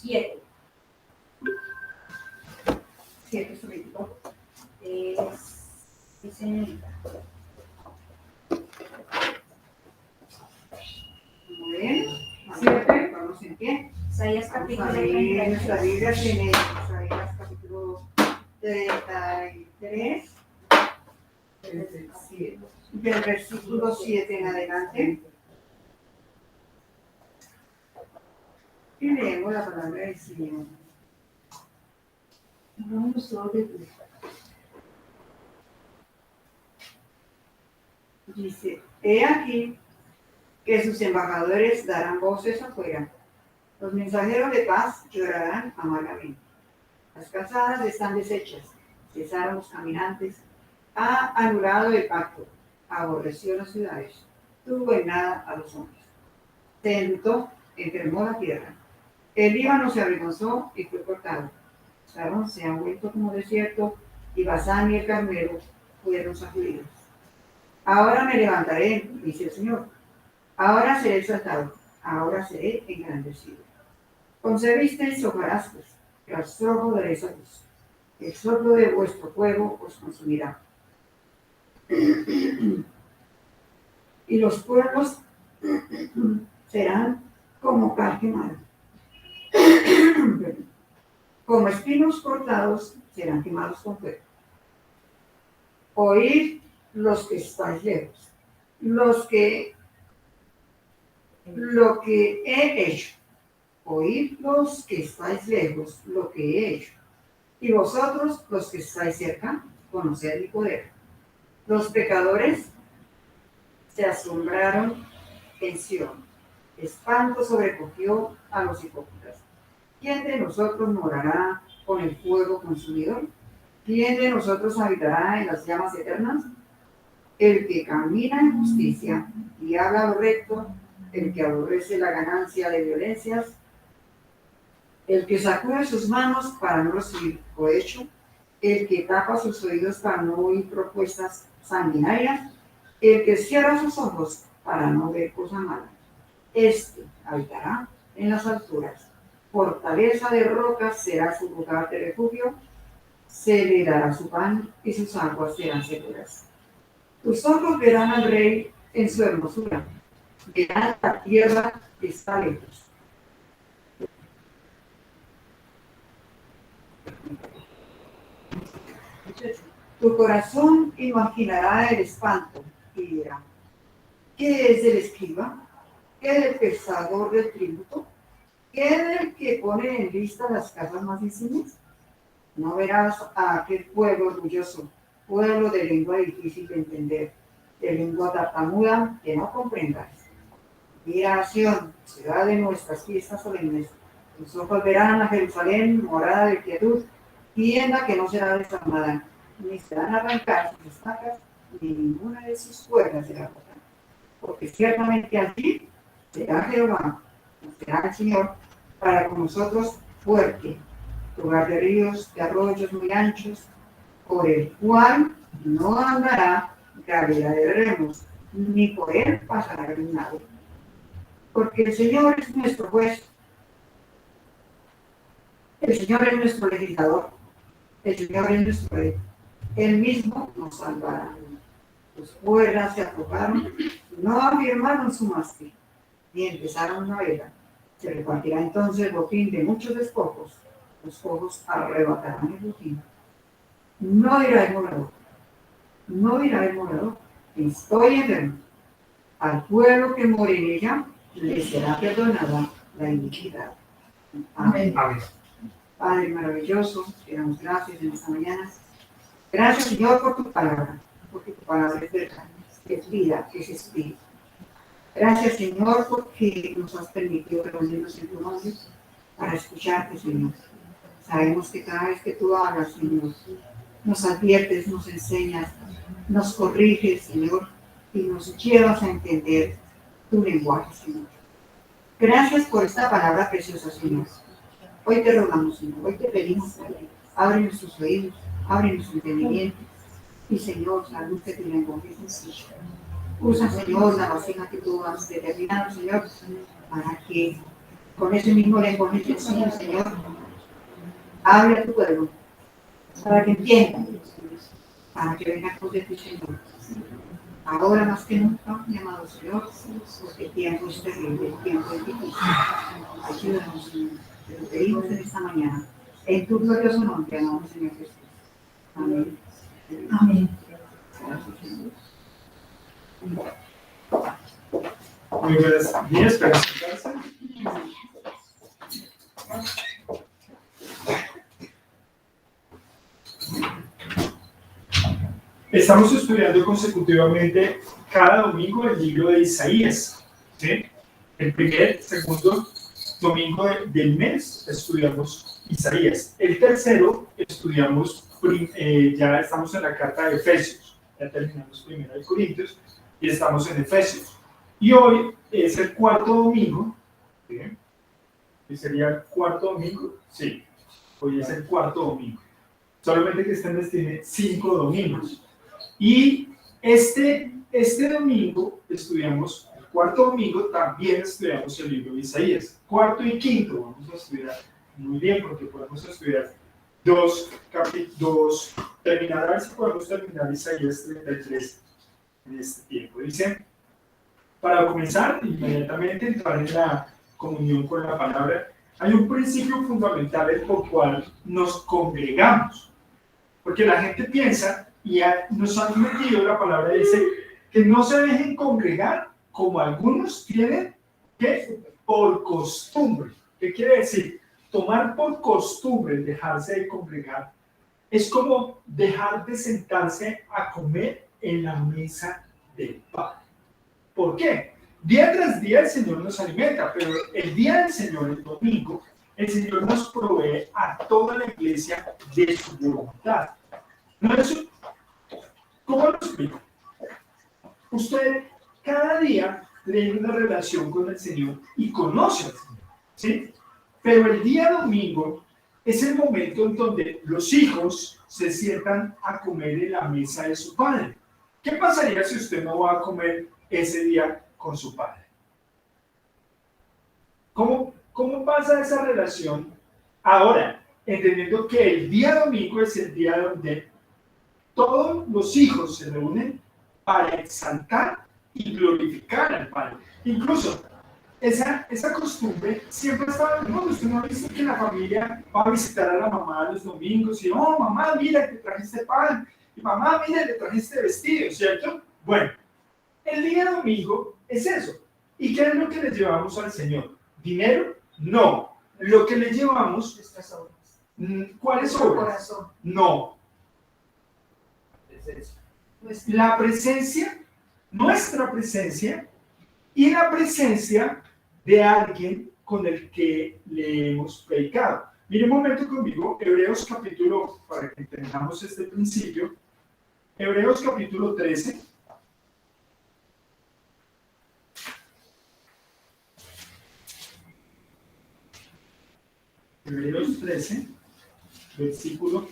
7. 7 solito. Sí, señorita. Muy bien. 7, vamos en pie. Isaías Vamos capítulo a leer 33. nuestra Biblia tiene Isaías capítulo 33, del versículo 7 en adelante. Y leemos la palabra del Señor. Vamos sobre ti. Dice, he aquí que sus embajadores darán voces afuera. Los mensajeros de paz llorarán amargamente. Las calzadas están deshechas, cesaron los caminantes, ha anulado el pacto, aborreció las ciudades, tuvo en nada a los hombres. Se enlutó, enfermó la tierra. El Líbano se avergonzó y fue cortado. Sarón se ha vuelto como desierto y Basán y el Carmelo fueron sacudidos. Ahora me levantaré, dice el Señor. Ahora seré exaltado, ahora seré engrandecido. Concebisteis hojarascas, rastrojo de esa luz. El soplo de vuestro fuego os consumirá. Y los pueblos serán como cal quemada. Como espinos cortados serán quemados con fuego. Oíd los que estáis lejos, lo que he hecho. Oíd los que estáis lejos, lo que he hecho. Y vosotros, los que estáis cerca, conoced mi poder. Los pecadores se asombraron en Sion. Espanto sobrecogió a los hipócritas. ¿Quién de nosotros morará con el fuego consumidor? ¿Quién de nosotros habitará en las llamas eternas? El que camina en justicia y habla lo recto, el que aborrece la ganancia de violencias, el que sacude sus manos para no recibir cohecho, el que tapa sus oídos para no oír propuestas sanguinarias, el que cierra sus ojos para no ver cosa mala. Este habitará en las alturas. Fortaleza de rocas será su lugar de refugio. Se le dará su pan y sus aguas serán seguras. Tus ojos verán al rey en su hermosura. Verán la tierra que está lejos. Tu corazón imaginará el espanto y dirá, ¿qué es del escriba? ¿Qué del pesador del tributo? ¿Qué del que pone en lista las casas más insignes? No verás a aquel pueblo orgulloso, pueblo de lengua difícil de entender, de lengua tartamuda que no comprendas. Mira a Sion, ciudad de nuestras fiestas solemnes. Tus ojos verán a Jerusalén, morada de quietud, tienda que no será desarmada, ni serán arrancadas sus estacas, ni ninguna de sus cuerdas será rota. Porque ciertamente allí será Jehová, será el Señor, para con nosotros fuerte, lugar de ríos, de arroyos muy anchos, por el cual no andará gavera de remos, ni por él pasará el nado. Porque el Señor es nuestro juez, el Señor es nuestro legislador, el Señor es nuestro rey. Él mismo nos salvará. Sus cuerdas se aflojaron, no afirmaron su mástil, ni empezaron una vela. Se repartirá entonces el botín de muchos despojos, los ojos arrebatarán el botín. No dirá el morador, no dirá el morador, estoy enfermo. Al pueblo que more en ella, le será perdonada la iniquidad. Amén. Amén. Padre maravilloso, te damos gracias en esta mañana. Gracias, Señor, por tu palabra, porque tu palabra es verdad, es vida, es espíritu. Gracias, Señor, porque nos has permitido reunirnos en tu nombre para escucharte, Señor. Sabemos que cada vez que tú hablas, Señor, nos adviertes, nos enseñas, nos corriges, Señor, y nos llevas a entender tu lenguaje, Señor. Gracias por esta palabra preciosa, Señor. Hoy te rogamos, Señor, hoy te pedimos, Padre, abre nuestros oídos, abre nuestro entendimiento, y, Señor, salud que tu lenguaje es sencillo. Usa, Señor, la vasija que tú has determinado, Señor, para que con ese mismo lenguaje que enseña el Señor, hable a tu pueblo, para que entiendan, para que vengan con de tu Señor. Ahora más que nunca, mi amado Señor, porque el tiempo es terrible, el tiempo es difícil. Ayúdanos, Señor. Te lo pedimos en esta mañana. En tu glorioso nombre, amado Señor Jesús. Amén. Amén. Muy buenos días, para sentarse. Estamos estudiando consecutivamente cada domingo el libro de Isaías, ¿sí? El primer, segundo domingo del mes estudiamos Isaías. El tercero estudiamos, ya estamos en la carta de Efesios, ya terminamos primero de Corintios y estamos en Efesios. Y hoy es el cuarto domingo, ¿sí? ¿Y sería el cuarto domingo? Sí, hoy es el cuarto domingo. Solamente que este mes tiene 5 domingos. Y este domingo estudiamos, el cuarto domingo también estudiamos el libro de Isaías. Cuarto y quinto vamos a estudiar muy bien, porque podemos estudiar terminar, a ver si podemos terminar Isaías 33 en este tiempo. Dice, para comenzar, inmediatamente entrar en la comunión con la palabra, hay un principio fundamental en el cual nos congregamos. Porque la gente piensa, y nos han metido, la palabra dice, que no se dejen congregar como algunos tienen que por costumbre. ¿Qué quiere decir? Tomar por costumbre dejarse de congregar es como dejar de sentarse a comer en la mesa del Padre. ¿Por qué? Día tras día el Señor nos alimenta, pero el día del Señor, el domingo, el Señor nos provee a toda la iglesia de su voluntad. ¿No es eso? ¿Cómo lo explico? Usted cada día tiene una relación con el Señor y conoce al Señor, ¿sí? Pero el día domingo es el momento en donde los hijos se sientan a comer en la mesa de su padre. ¿Qué pasaría si usted no va a comer ese día con su padre? ¿Cómo pasa esa relación? Ahora, entendiendo que el día domingo es el día donde todos los hijos se reúnen para exaltar y glorificar al Padre. Incluso, esa costumbre siempre ha estado en el mundo. Usted no ha visto que la familia va a visitar a la mamá los domingos y, oh, mamá, mira, te trajiste pan. Y mamá, mira, le trajiste vestido, ¿cierto? Bueno, el día domingo es eso. ¿Y qué es lo que le llevamos al Señor? ¿Dinero? No. Lo que le llevamos... Nuestras obras. ¿Cuáles obras? No. La presencia, nuestra presencia y la presencia de alguien con el que le hemos predicado. Mire un momento conmigo, Hebreos capítulo, para que entendamos este principio, Hebreos capítulo 13. Hebreos 13, versículo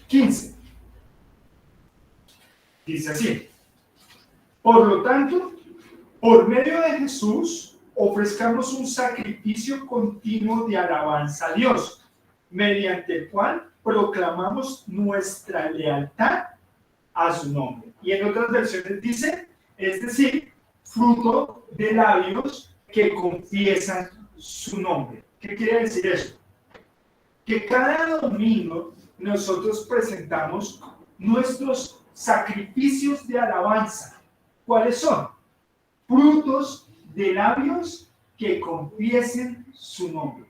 15. Dice así: por lo tanto, por medio de Jesús, ofrezcamos un sacrificio continuo de alabanza a Dios, mediante el cual proclamamos nuestra lealtad a su nombre. Y en otras versiones dice, es decir, fruto de labios que confiesan su nombre. ¿Qué quiere decir eso? Que cada domingo nosotros presentamos nuestros sacrificios de alabanza. ¿Cuáles son? Frutos de labios que confiesen su nombre.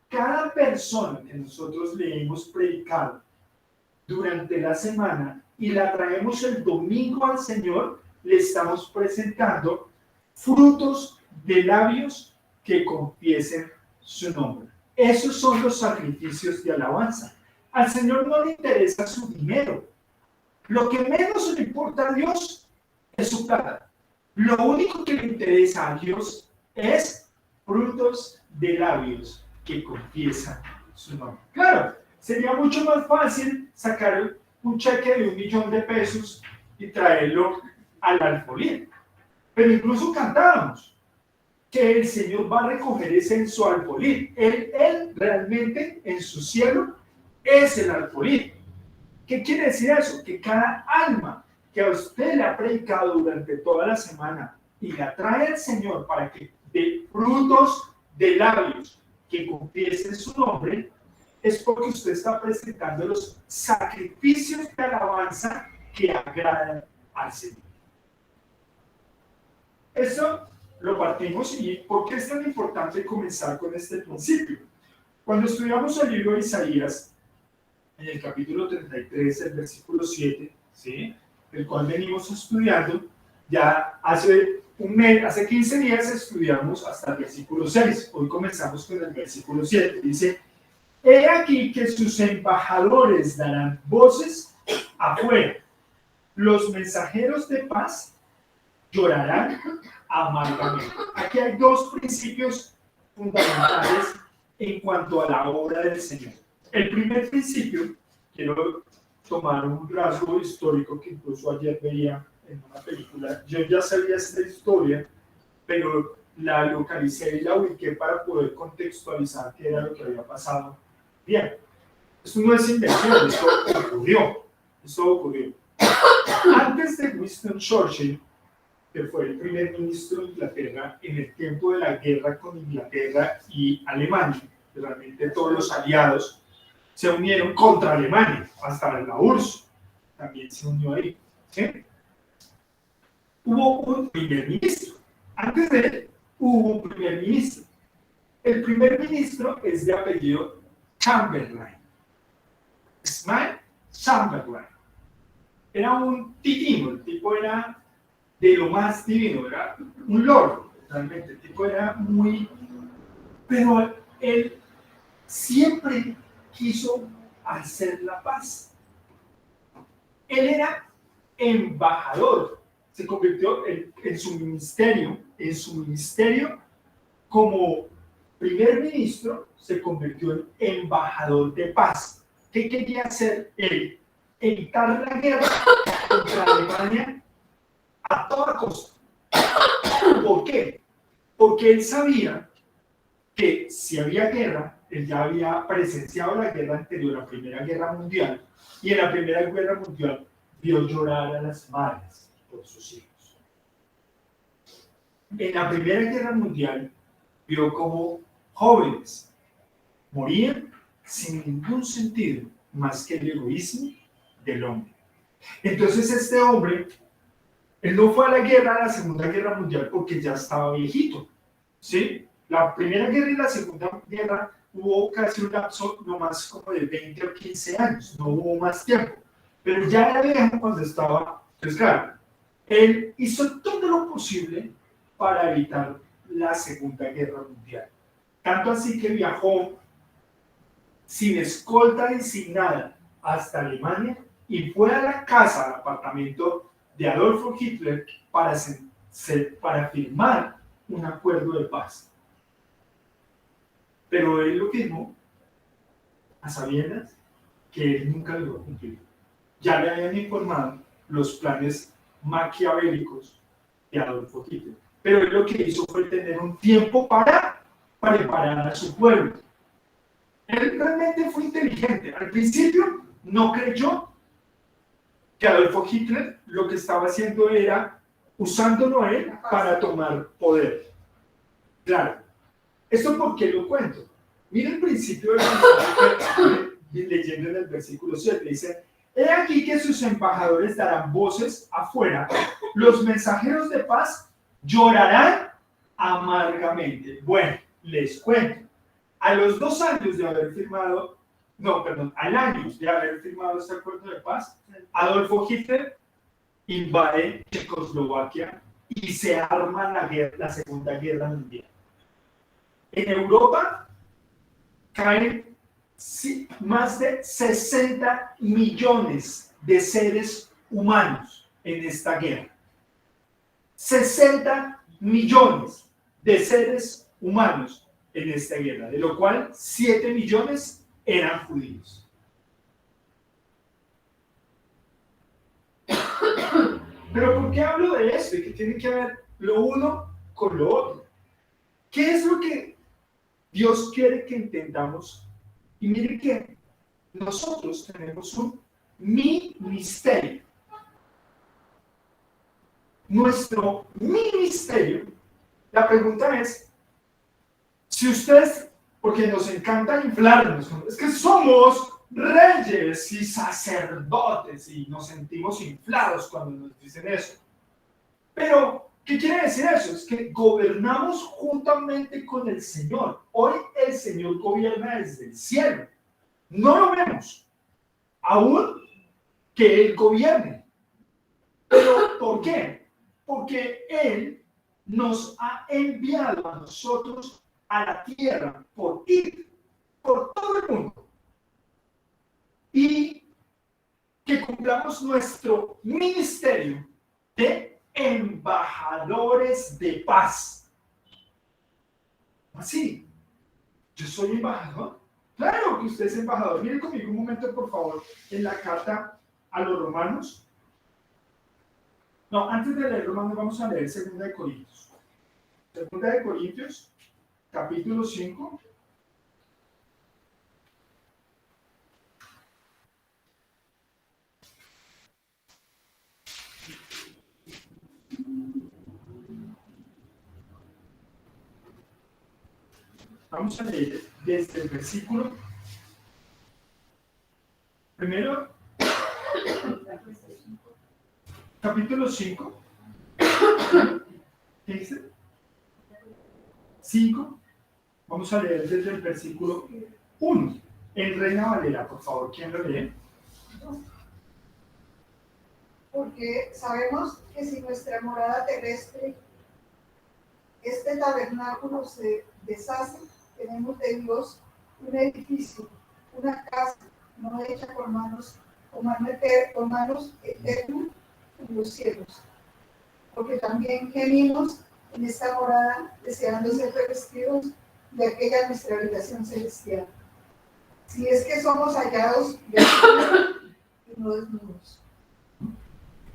Cada persona que nosotros le hemos predicado durante la semana y la traemos el domingo al Señor, le estamos presentando frutos de labios que confiesen su nombre. Esos son los sacrificios de alabanza. Al Señor no le interesa su dinero. Lo que menos le importa a Dios es su plata. Lo único que le interesa a Dios es frutos de labios que confiesan su nombre. Claro, sería mucho más fácil sacar un cheque de $1.000.000 y traerlo al alfolí. Pero incluso cantábamos que el Señor va a recoger ese en su alfolí. Él realmente en su cielo es el alfolí. ¿Qué quiere decir eso? Que cada alma que a usted le ha predicado durante toda la semana y la trae al Señor para que dé frutos de labios que confiesen su nombre, es porque usted está presentando los sacrificios de alabanza que agradan al Señor. Eso lo partimos. ¿Y por qué es tan importante comenzar con este principio? Cuando estudiamos el libro de Isaías, en el capítulo 33, el versículo 7, ¿sí?, el cual venimos estudiando, ya hace un mes, hace 15 días estudiamos hasta el versículo 6. Hoy comenzamos con el versículo 7. Dice: he aquí que sus embajadores darán voces afuera, los mensajeros de paz llorarán amargamente. Aquí hay dos principios fundamentales en cuanto a la obra del Señor. El primer principio, quiero tomar un rasgo histórico que incluso ayer veía en una película. Yo ya sabía esta historia, pero la localicé y la ubiqué para poder contextualizar qué era lo que había pasado. Bien, esto no es invención, esto ocurrió. Esto ocurrió. Antes de Winston Churchill, que fue el primer ministro de Inglaterra en el tiempo de la guerra con Inglaterra y Alemania, realmente todos los aliados se unieron contra Alemania, hasta la URSS también se unió ahí, ¿sí? Hubo un primer ministro. Antes de él hubo un primer ministro. El primer ministro es de apellido Chamberlain. Smile Chamberlain. Era un divino, el tipo era de lo más divino, era un lord, realmente, el tipo era muy... Pero él siempre quiso hacer la paz. Él era embajador, se convirtió en su ministerio como primer ministro, se convirtió en embajador de paz. ¿Qué quería hacer él? Evitar la guerra contra Alemania a toda costa. ¿Por qué? Porque él sabía que si había guerra, él ya había presenciado la guerra anterior, la Primera Guerra Mundial, y en la Primera Guerra Mundial vio llorar a las madres por sus hijos. En la Primera Guerra Mundial vio como jóvenes morían sin ningún sentido más que el egoísmo del hombre. Entonces este hombre, él no fue a la guerra, a la Segunda Guerra Mundial, porque ya estaba viejito, ¿sí? La Primera Guerra y la Segunda Guerra hubo casi un lapso no más como de 20 o 15 años, no hubo más tiempo. Pero ya era viejo cuando estaba. Entonces, claro, él hizo todo lo posible para evitar la Segunda Guerra Mundial. Tanto así que viajó sin escolta y sin nada hasta Alemania y fue a la casa, al apartamento de Adolfo Hitler para firmar un acuerdo de paz. Pero él lo firmó a sabiendas que él nunca lo iba a cumplir. Ya le habían informado los planes maquiavélicos de Adolfo Hitler. Pero él lo que hizo fue tener un tiempo para preparar a su pueblo. Él realmente fue inteligente. Al principio no creyó que Adolfo Hitler lo que estaba haciendo era usándolo a él para tomar poder. Claro. ¿Esto por qué lo cuento? Mira el principio del mensaje leyendo en el versículo 7. Dice: he aquí que sus embajadores darán voces afuera, los mensajeros de paz llorarán amargamente. Bueno, les cuento. A los 2 años de haber firmado, al año de haber firmado este acuerdo de paz, Adolfo Hitler invade Checoslovaquia y se arma la Segunda Guerra Mundial. En Europa caen más de 60 millones de seres humanos en esta guerra. 60 millones de seres humanos en esta guerra, de lo cual 7 millones eran judíos. Pero ¿por qué hablo de esto? ¿Y qué tiene que ver lo uno con lo otro. ¿Qué es lo que Dios quiere que entendamos? Y miren que nosotros tenemos un ministerio. Nuestro ministerio, la pregunta es, si ustedes, porque nos encanta inflarnos, ¿no? Es que somos reyes y sacerdotes y nos sentimos inflados cuando nos dicen eso. Pero, ¿qué quiere decir eso? Es que gobernamos juntamente con el Señor. Hoy el Señor gobierna desde el cielo. No lo vemos, aún que Él gobierne. ¿Pero por qué? Porque Él nos ha enviado a nosotros a la tierra por ir por todo el mundo y que cumplamos nuestro ministerio de embajadores de paz. Así, yo soy embajador. Claro que usted es embajador. Miren conmigo un momento, por favor, en la carta a los romanos. No, antes de leer Romanos vamos a leer 2 de Corintios. 2 de Corintios, capítulo 5. Vamos a leer desde el versículo. Primero, capítulo 5. ¿Qué dice? 5. Vamos a leer desde el versículo 1. En Reina Valera, por favor, ¿quién lo lee? Porque sabemos que si nuestra morada terrestre, este tabernáculo, se deshace, tenemos de Dios un edificio, una casa no hecha por manos eternas en los cielos. Porque también gemimos en esta morada, deseando ser revestidos de aquella nuestra habitación celestial. Si es que somos hallados vestidos y no desnudos.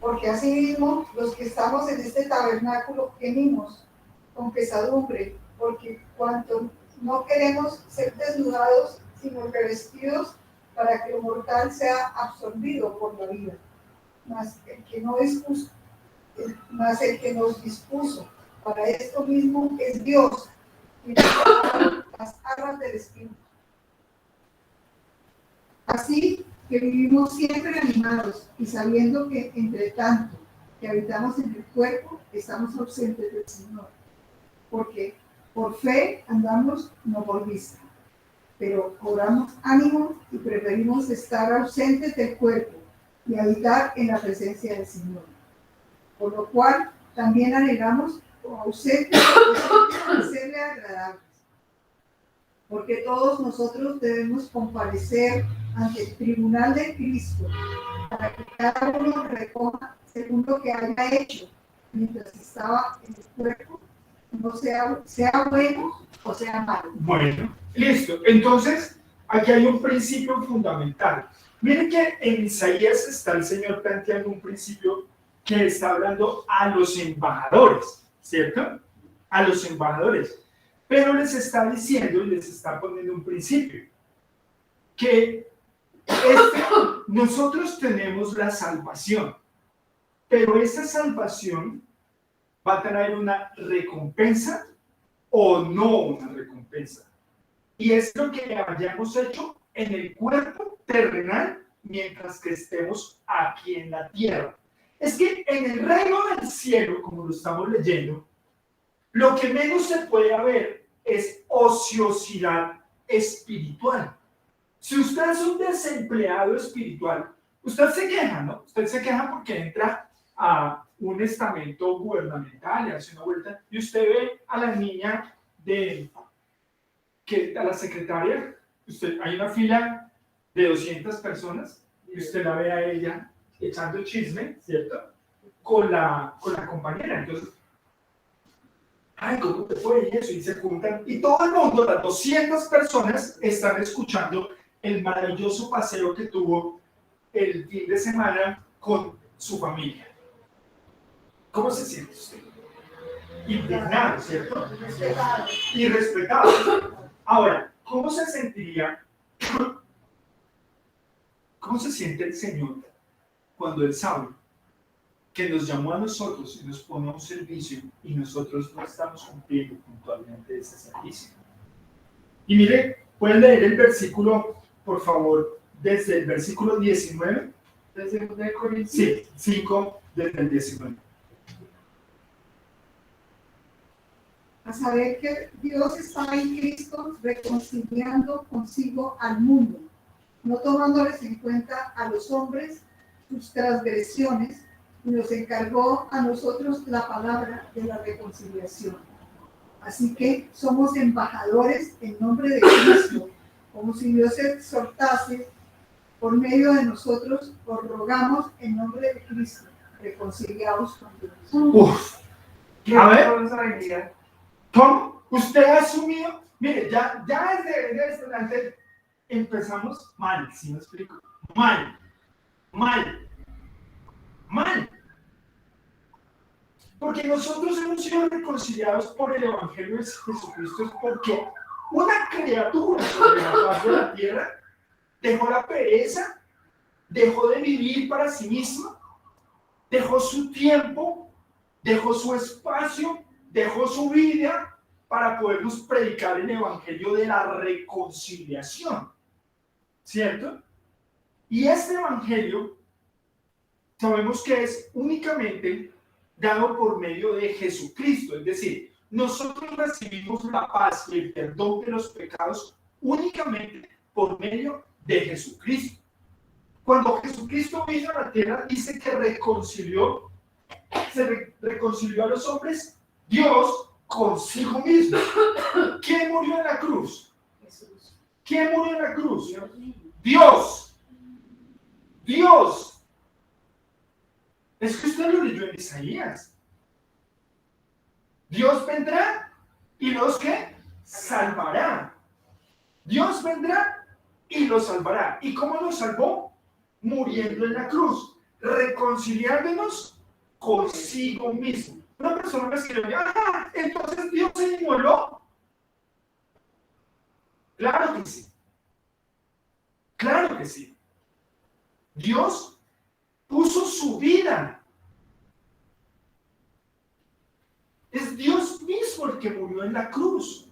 Porque asimismo los que estamos en este tabernáculo gemimos con pesadumbre, porque cuanto no queremos ser desnudados, sino revestidos, para que lo mortal sea absorbido por la vida. Mas el que nos dispuso para esto mismo es Dios, y nos ha dado las arras del Espíritu. Así que vivimos siempre animados y sabiendo que entre tanto que habitamos en el cuerpo, estamos ausentes del Señor. Porque por fe andamos, no por vista. Pero cobramos ánimo y preferimos estar ausentes del cuerpo y habitar en la presencia del Señor. Por lo cual también anhelamos ausentes de serle agradables. Porque todos nosotros debemos comparecer ante el tribunal de Cristo para que cada uno recoja según lo que haya hecho mientras estaba en el cuerpo, no sea bueno o sea malo. Bueno, listo. Entonces, aquí hay un principio fundamental. Miren que en Isaías está el Señor planteando un principio que está hablando a los embajadores, ¿cierto? A los embajadores. Pero les está diciendo y les está poniendo un principio, que nosotros tenemos la salvación, pero esa salvación va a traer una recompensa o no una recompensa. Y es lo que hayamos hecho en el cuerpo terrenal mientras que estemos aquí en la tierra. Es que en el reino del cielo, como lo estamos leyendo, lo que menos se puede haber es ociosidad espiritual. Si usted es un desempleado espiritual, usted se queja, ¿no? Usted se queja porque entra a un estamento gubernamental y hace una vuelta y usted ve a la niña a la secretaria, hay una fila de 200 personas y usted la ve a ella echando chisme, ¿cierto? Con la compañera. Entonces, ay, ¿cómo te fue? Y eso, y se juntan, y todo el mundo, las 200 personas, están escuchando el maravilloso paseo que tuvo el fin de semana con su familia. ¿Cómo se siente usted? indignado, ¿cierto? Respetado. Y respetado. Ahora, ¿cómo se sentiría, cómo se siente el Señor cuando Él sabe que nos llamó a nosotros y nos pone a un servicio y nosotros no estamos cumpliendo puntualmente ese servicio? Y mire, pueden leer el versículo, por favor, desde el versículo 19. Desde el Corintios. Sí, 5 desde el 19. A saber que Dios está en Cristo reconciliando consigo al mundo, no tomándoles en cuenta a los hombres sus transgresiones, y nos encargó a nosotros la palabra de la reconciliación. Así que somos embajadores en nombre de Cristo, como si Dios exhortase por medio de nosotros, os rogamos en nombre de Cristo, reconciliados con Dios. Uf, Qué a ver, responsabilidad. ¿cómo? Usted ha asumido, mire, ya desde adelante empezamos mal, ¿sí me explico? Mal. Porque nosotros hemos sido reconciliados por el Evangelio de Jesucristo, es porque una criatura sobre la faz de la tierra dejó la pereza, dejó de vivir para sí misma, dejó su tiempo, dejó su espacio, dejó su vida para podernos predicar el Evangelio de la reconciliación, ¿cierto? Y este Evangelio sabemos que es únicamente dado por medio de Jesucristo, es decir, nosotros recibimos la paz y el perdón de los pecados únicamente por medio de Jesucristo. Cuando Jesucristo vino a la tierra, dice que reconcilió a los hombres, Dios consigo mismo. ¿Quién murió en la cruz? Jesús. ¿Quién murió en la cruz? Dios mío. Dios. Es que usted lo leyó en Isaías. Dios vendrá y los que salvará. Dios vendrá y los salvará. ¿Y cómo los salvó? Muriendo en la cruz, reconciliándonos consigo mismo. Una persona me escribió, entonces Dios se inmoló. Claro que sí. Claro que sí. Dios puso su vida. Es Dios mismo el que murió en la cruz.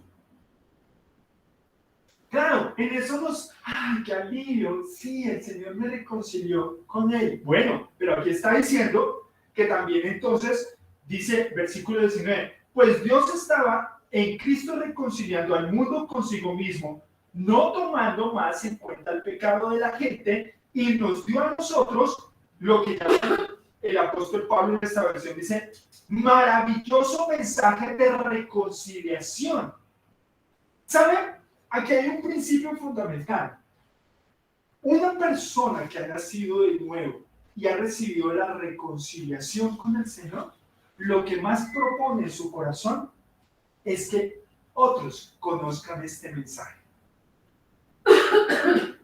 Claro, en eso ¡ay, qué alivio! Sí, el Señor me reconcilió con Él. Bueno, pero aquí está diciendo que también entonces, dice versículo 19, pues Dios estaba en Cristo reconciliando al mundo consigo mismo, no tomando más en cuenta el pecado de la gente, y nos dio a nosotros lo que el apóstol Pablo en esta versión dice, maravilloso mensaje de reconciliación. ¿Saben? Aquí hay un principio fundamental. Una persona que ha nacido de nuevo y ha recibido la reconciliación con el Señor, lo que más propone en su corazón es que otros conozcan este mensaje.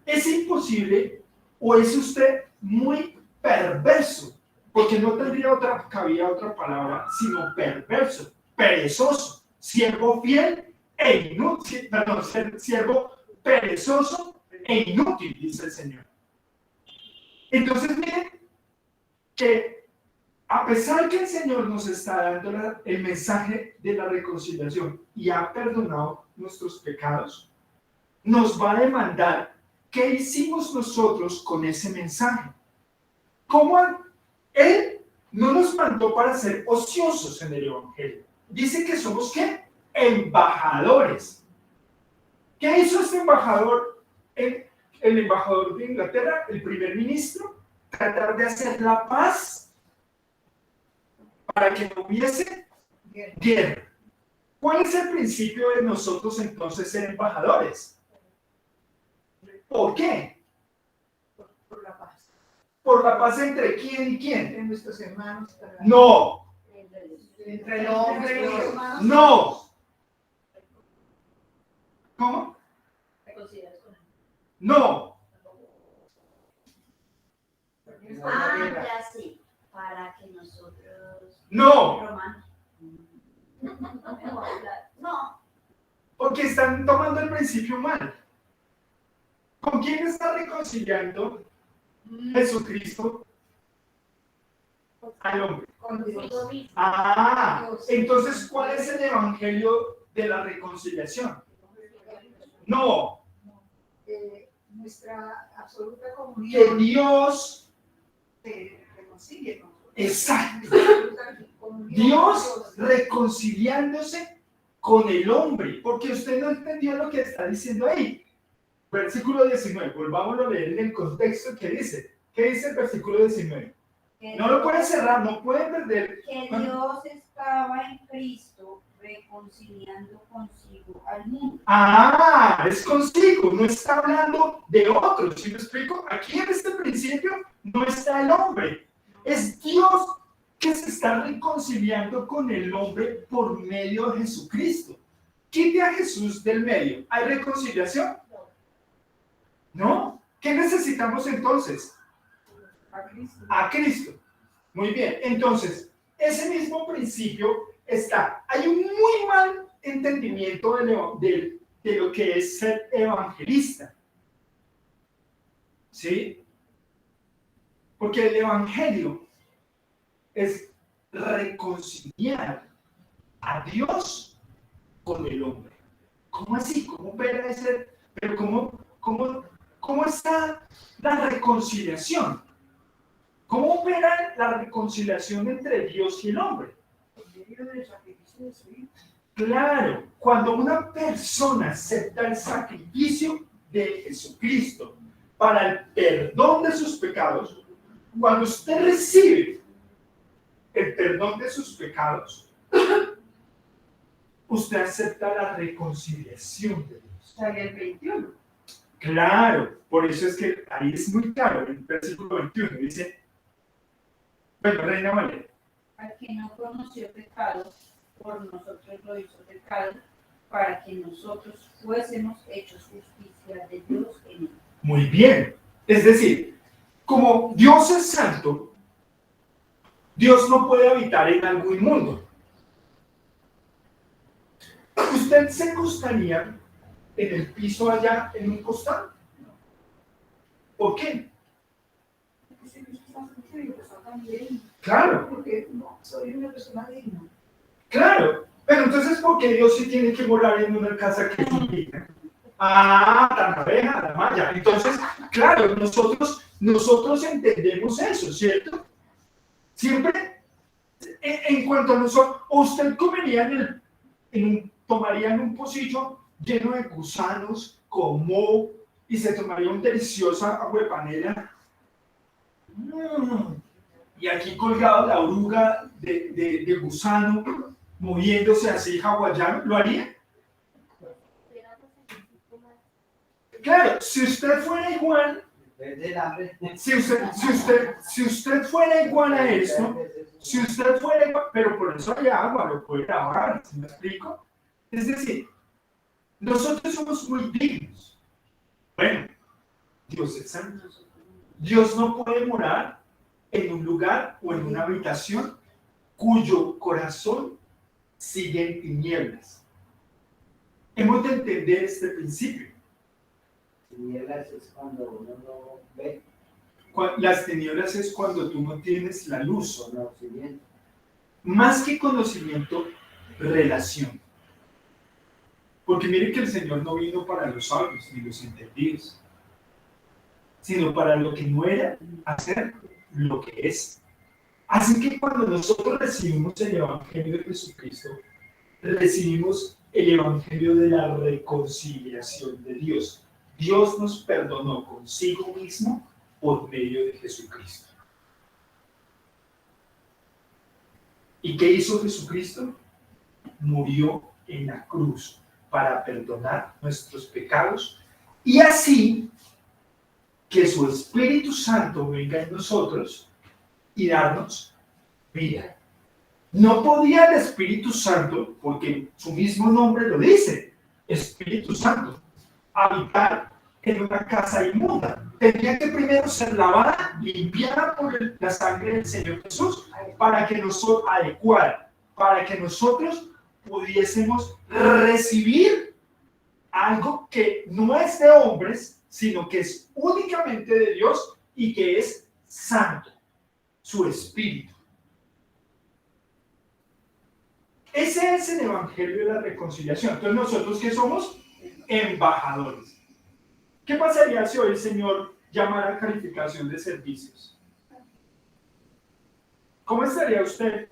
Es imposible, o es usted muy perverso, porque no tendría otra cabida, otra palabra, sino perverso, perezoso, siervo fiel e inútil, perdón, siervo perezoso e inútil, dice el Señor. Entonces, miren que a pesar que el Señor nos está dando el mensaje de la reconciliación y ha perdonado nuestros pecados, nos va a demandar qué hicimos nosotros con ese mensaje. ¿Cómo Él no nos mandó para ser ociosos en el Evangelio? Dice que somos, ¿qué? Embajadores. ¿Qué hizo este embajador? El embajador de Inglaterra, el primer ministro, tratar de hacer la paz para que no hubiese guerra. ¿Cuál es el principio de nosotros entonces ser embajadores? ¿Por qué? Por la paz. ¿Por la paz entre quién y quién? Entre nuestros hermanos. No. Entre el hombre y los Dios. hermanos. No. ¿Cómo? No. Ya sí, para que nosotros... No. Romanos. No, Porque están tomando el principio mal. ¿Con quién está reconciliando Jesucristo al hombre? consigo mismo. Ah, entonces, ¿cuál es el evangelio de la reconciliación? No, Nuestra absoluta que comunión Dios, se reconcilie con nosotros. exacto, Nuestra absoluta comunión Dios con Dios. reconciliándose con el hombre, porque usted no entendió lo que está diciendo ahí. Versículo 19, volvámoslo a leer en el contexto que dice. ¿Qué dice el versículo 19? No lo pueden cerrar, no pueden perder. Que Dios estaba en Cristo reconciliando consigo al mundo. Ah, es consigo, no está hablando de otros. ¿Sí me explico? Aquí en este principio no está el hombre. Es Dios que se está reconciliando con el hombre por medio de Jesucristo. Quite a Jesús del medio. ¿Hay reconciliación? ¿No? ¿Qué necesitamos entonces? A Cristo. A Cristo. Muy bien, entonces, ese mismo principio está. Hay un muy mal entendimiento de lo que es ser evangelista. ¿Sí? Porque el evangelio es reconciliar a Dios con el hombre. ¿Cómo así? ¿Cómo opera ese? Pero ¿cómo está la reconciliación? ¿Cómo opera la reconciliación entre Dios y el hombre? Por medio del sacrificio de su Hijo. Claro, cuando una persona acepta el sacrificio de Jesucristo para el perdón de sus pecados, cuando usted recibe el perdón de sus pecados, usted acepta la reconciliación de Dios. Sale el 21. Claro, por eso es que ahí es muy claro, en el versículo 21 dice, bueno, Reina Valera, Al que no conoció pecado, por nosotros lo hizo pecado, para que nosotros fuésemos hechos justicia de Dios en él. muy bien. Es decir, como Dios es santo, Dios no puede habitar en algo inmundo. ¿Usted se acostaría en el piso allá en un costal? ¿Por qué? Ese Cristo está sucio y está también. Claro, Porque no, soy una persona digna. claro. Pero entonces, ¿por qué Dios sí tiene que morar en una casa que es digna? Ah, tan abeja, la malla. Entonces, claro, nosotros entendemos eso, ¿cierto? Siempre, en cuanto a nosotros, usted comería tomaría en un pocillo lleno de gusanos, con moho, y se tomaría un deliciosa agua de panela. Y aquí colgado la oruga de gusano, moviéndose así hawaiano, ¿lo haría? Claro, si usted fuera igual, si usted fuera igual a esto, si usted fuera igual, pero por eso hay agua, lo puede lavar, ¿sí me explico? Es decir, nosotros somos muy dignos. Bueno, Dios es santo. Dios no puede morar en un lugar o en una habitación cuyo corazón sigue en tinieblas. Hemos de entender este principio. Tinieblas es cuando uno no ve Las tinieblas es cuando tú no tienes la luz. conocimiento. Más que conocimiento, relación. Porque mire que el Señor no vino para los sabios ni los entendidos, sino para lo que no era, hacer lo que es. Así que cuando nosotros recibimos el Evangelio de Jesucristo, recibimos el Evangelio de la reconciliación de Dios. Dios nos perdonó consigo mismo por medio de Jesucristo. ¿Y qué hizo Jesucristo? Murió en la cruz para perdonar nuestros pecados y así que su Espíritu Santo venga en nosotros y darnos vida. No podía el Espíritu Santo, porque su mismo nombre lo dice, Espíritu Santo, habitar en una casa inmunda. Tenía que primero ser lavada, limpiada por la sangre del Señor Jesús, para que nosotros nosotros pudiésemos recibir algo que no es de hombres, sino que es únicamente de Dios y que es santo, su Espíritu. Ese es el Evangelio de la reconciliación. Entonces, ¿nosotros qué somos? Embajadores. ¿Qué pasaría si hoy el Señor llamara a calificación de servicios? ¿Cómo estaría usted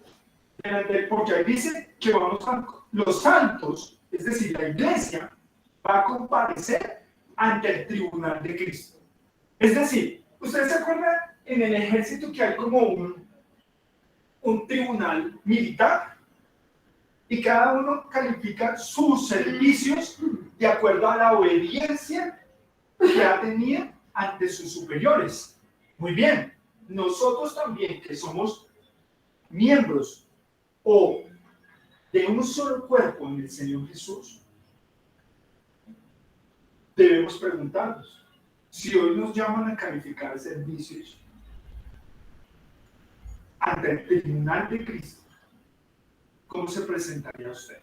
delante de él? Porque ahí dice que los santos, es decir, la iglesia, va a comparecer ante el tribunal de Cristo. Es decir, ¿ustedes se acuerdan en el ejército que hay como un tribunal militar? Y cada uno califica sus servicios de acuerdo a la obediencia que ha tenido ante sus superiores. Muy bien, nosotros también que somos miembros o de un solo cuerpo en el Señor Jesús, debemos preguntarnos, si hoy nos llaman a calificar servicios ante el tribunal de Cristo, ¿cómo se presentaría usted?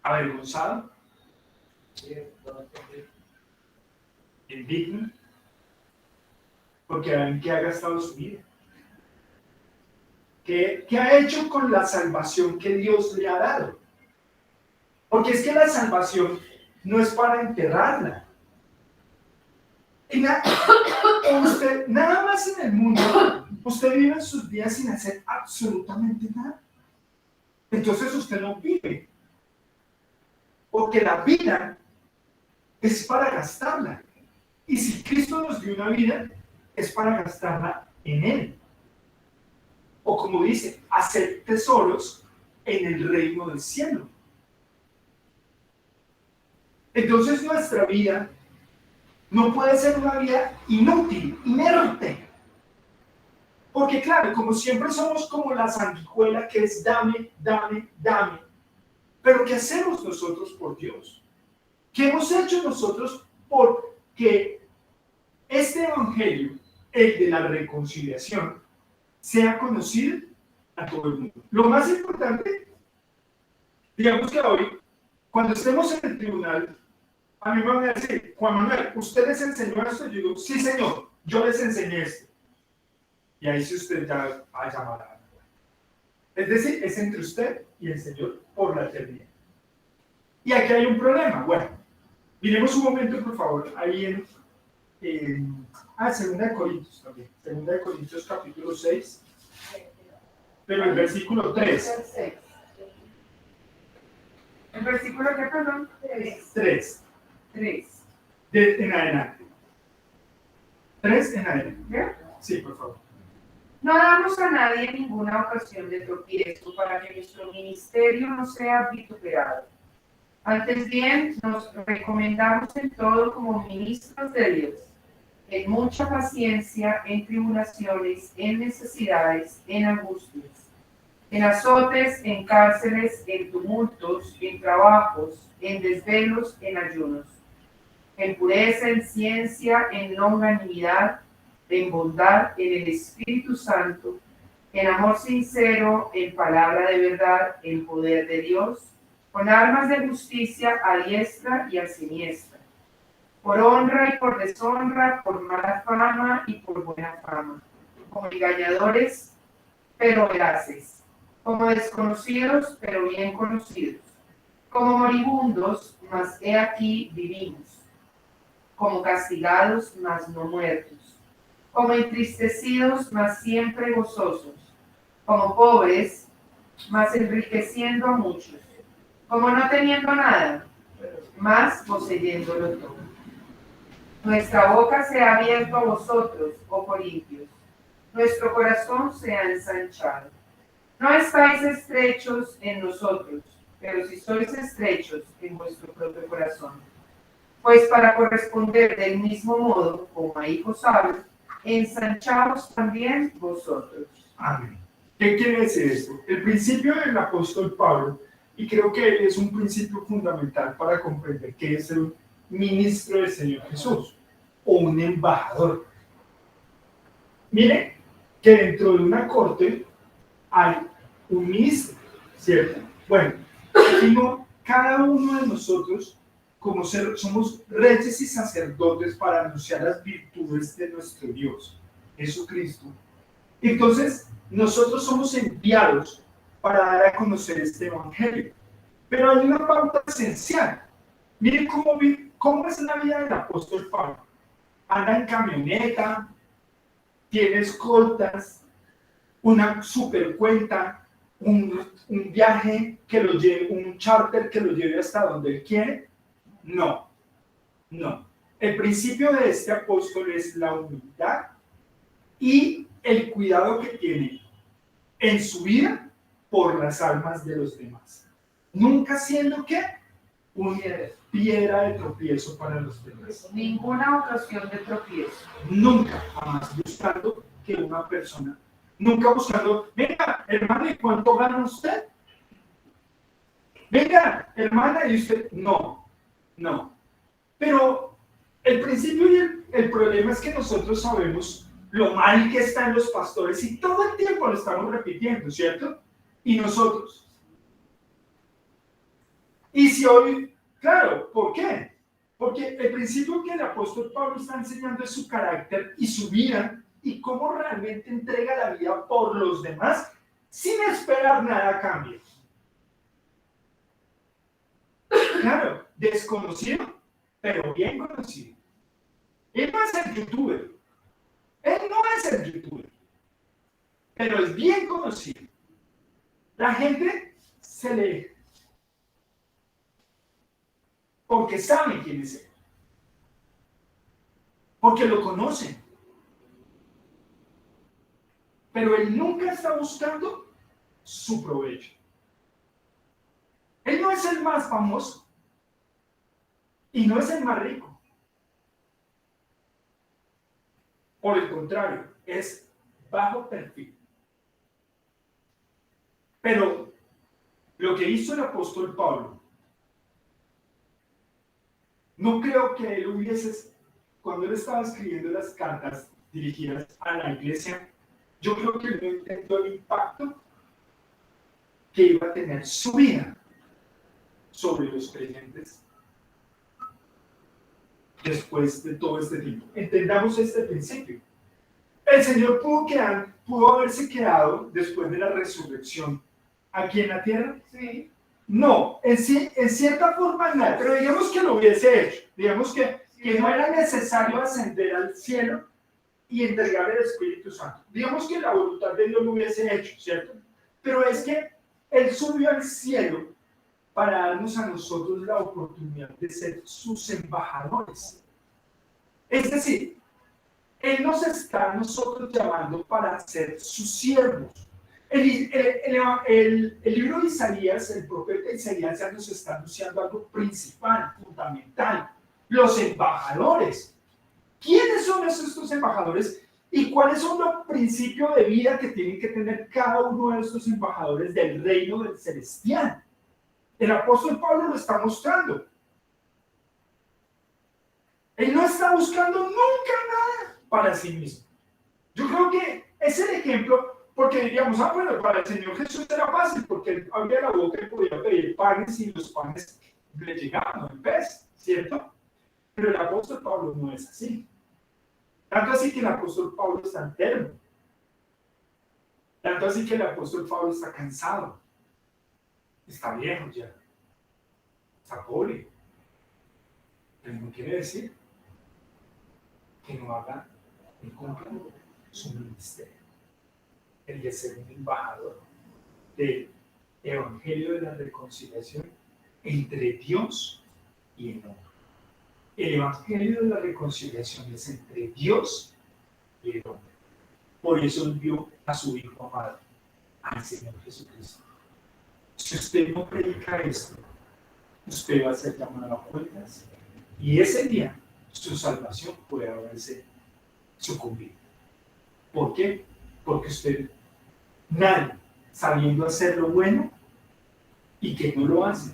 ¿Avergonzado? ¿Indigno? Porque ¿en qué ha gastado su vida? ¿Qué ha hecho con la salvación que Dios le ha dado? Porque es que la salvación no es para enterrarla. Usted, nada más en el mundo, usted vive sus días sin hacer absolutamente nada. Entonces usted no vive. Porque la vida es para gastarla. Y si Cristo nos dio una vida, es para gastarla en Él. O como dice, hacer tesoros en el reino del cielo. Entonces nuestra vida no puede ser una vida inútil, inerte. Porque claro, como siempre somos como la sanguijuela que es dame, dame, dame. Pero ¿qué hacemos nosotros por Dios? ¿Qué hemos hecho nosotros porque este evangelio, el de la reconciliación, sea conocido a todo el mundo? Lo más importante, digamos que hoy, cuando estemos en el tribunal, a mí me van a decir, Juan Manuel, ¿usted les enseñó esto? Yo digo, sí señor, yo les enseñé esto. Y ahí sí usted ya va a llamar a... Es decir, es entre usted y el Señor por la eternidad. Y aquí hay un problema. Bueno, miremos un momento, por favor, ahí en 2 de Corintios también. 2 de Corintios capítulo 6, pero el versículo 3. ¿El versículo qué, perdón? 3. 3. En adelante. 3 en adelante. ¿Ya? Sí, por favor. No damos a nadie ninguna ocasión de tropiezo para que nuestro ministerio no sea vituperado. Antes bien, nos recomendamos en todo como ministros de Dios, en mucha paciencia, en tribulaciones, en necesidades, en angustias, en azotes, en cárceles, en tumultos, en trabajos, en desvelos, en ayunos, en pureza, en ciencia, en longanimidad, en bondad, en el Espíritu Santo, en amor sincero, en palabra de verdad, en poder de Dios, con armas de justicia a diestra y a siniestra, por honra y por deshonra, por mala fama y por buena fama, como engañadores, pero veraces, como desconocidos, pero bien conocidos, como moribundos, mas he aquí vivimos, como castigados, mas no muertos, como entristecidos, mas siempre gozosos, como pobres, mas enriqueciendo a muchos, como no teniendo nada, mas poseyéndolo todo. Nuestra boca se ha abierto a vosotros, oh Corintios, nuestro corazón se ha ensanchado. No estáis estrechos en nosotros, pero si sois estrechos en vuestro propio corazón. Pues para corresponder del mismo modo, como a hijos sabios, ensanchaos también vosotros. Amén. ¿Qué quiere decir esto? El principio del apóstol Pablo, y creo que es un principio fundamental para comprender qué es el ministro del Señor Jesús o un embajador. Mire que dentro de una corte hay un ministro, ¿cierto? Bueno, sino cada uno de nosotros, como somos reyes y sacerdotes para anunciar las virtudes de nuestro Dios, Jesucristo. Entonces, nosotros somos enviados para dar a conocer este evangelio. Pero hay una pauta esencial. Miren cómo es la vida del apóstol Pablo. Anda en camioneta, tiene escoltas, una super cuenta, un viaje que lo lleve, un charter que lo lleve hasta donde él quiere. No. El principio de este apóstol es la humildad y el cuidado que tiene en su vida por las almas de los demás. Nunca siendo ¿qué? Una piedra de tropiezo para los demás. Ninguna ocasión de tropiezo. Nunca, jamás buscando que una persona, nunca buscando, venga, hermana, ¿y cuánto gana usted? Venga, hermana, ¿y usted? No. Pero el principio y el problema es que nosotros sabemos lo mal que están los pastores y todo el tiempo lo estamos repitiendo, ¿cierto? Y nosotros. Y si hoy, claro, ¿por qué? Porque el principio que el apóstol Pablo está enseñando es su carácter y su vida y cómo realmente entrega la vida por los demás sin esperar nada a cambio. Claro, desconocido, pero bien conocido. Él no es el youtuber. Pero es bien conocido. La gente se le... porque saben quién es él. Porque lo conocen. Pero él nunca está buscando su provecho. Él no es el más famoso. Y no es el más rico. Por el contrario, es bajo perfil. Pero lo que hizo el apóstol Pablo, no creo que él hubiese, cuando él estaba escribiendo las cartas dirigidas a la iglesia, yo creo que él no entendió el impacto que iba a tener su vida sobre los creyentes después de todo este tiempo. Entendamos este principio. El Señor pudo haberse quedado después de la resurrección aquí en la tierra. Sí. No, en cierta forma no, pero digamos que lo hubiese hecho. Digamos que no era necesario ascender al cielo y entregarle el Espíritu Santo. Digamos que la voluntad de Dios lo hubiese hecho, ¿cierto? Pero es que Él subió al cielo para darnos a nosotros la oportunidad de ser sus embajadores. Es decir, Él nos está a nosotros llamando para ser sus siervos. El libro de Isaías, el profeta Isaías ya nos está anunciando algo principal, fundamental, los embajadores. ¿Quiénes son estos embajadores y cuáles son los principios de vida que tienen que tener cada uno de estos embajadores del reino del celestial? El apóstol Pablo lo está mostrando. Él no está buscando nunca nada para sí mismo. Yo creo que es el ejemplo, porque diríamos, bueno, para el Señor Jesús era fácil, porque él abría la boca y podía pedir panes y los panes le llegaban al pez, ¿cierto? Pero el apóstol Pablo no es así. Tanto así que el apóstol Pablo está enfermo. Tanto así que el apóstol Pablo está cansado. Está viejo ya. Está pobre. Pero no quiere decir que no haga ni cumpla su ministerio. El de ser un embajador del Evangelio de la reconciliación entre Dios y el hombre. El Evangelio de la reconciliación es entre Dios y el hombre. Por eso envió a su Hijo amado, al Señor Jesucristo. Si usted no predica esto, usted va a ser llamado a cuentas y ese día su salvación puede haberse sucumbido. ¿Por qué? Porque usted, nadie, sabiendo hacer lo bueno y que no lo hace,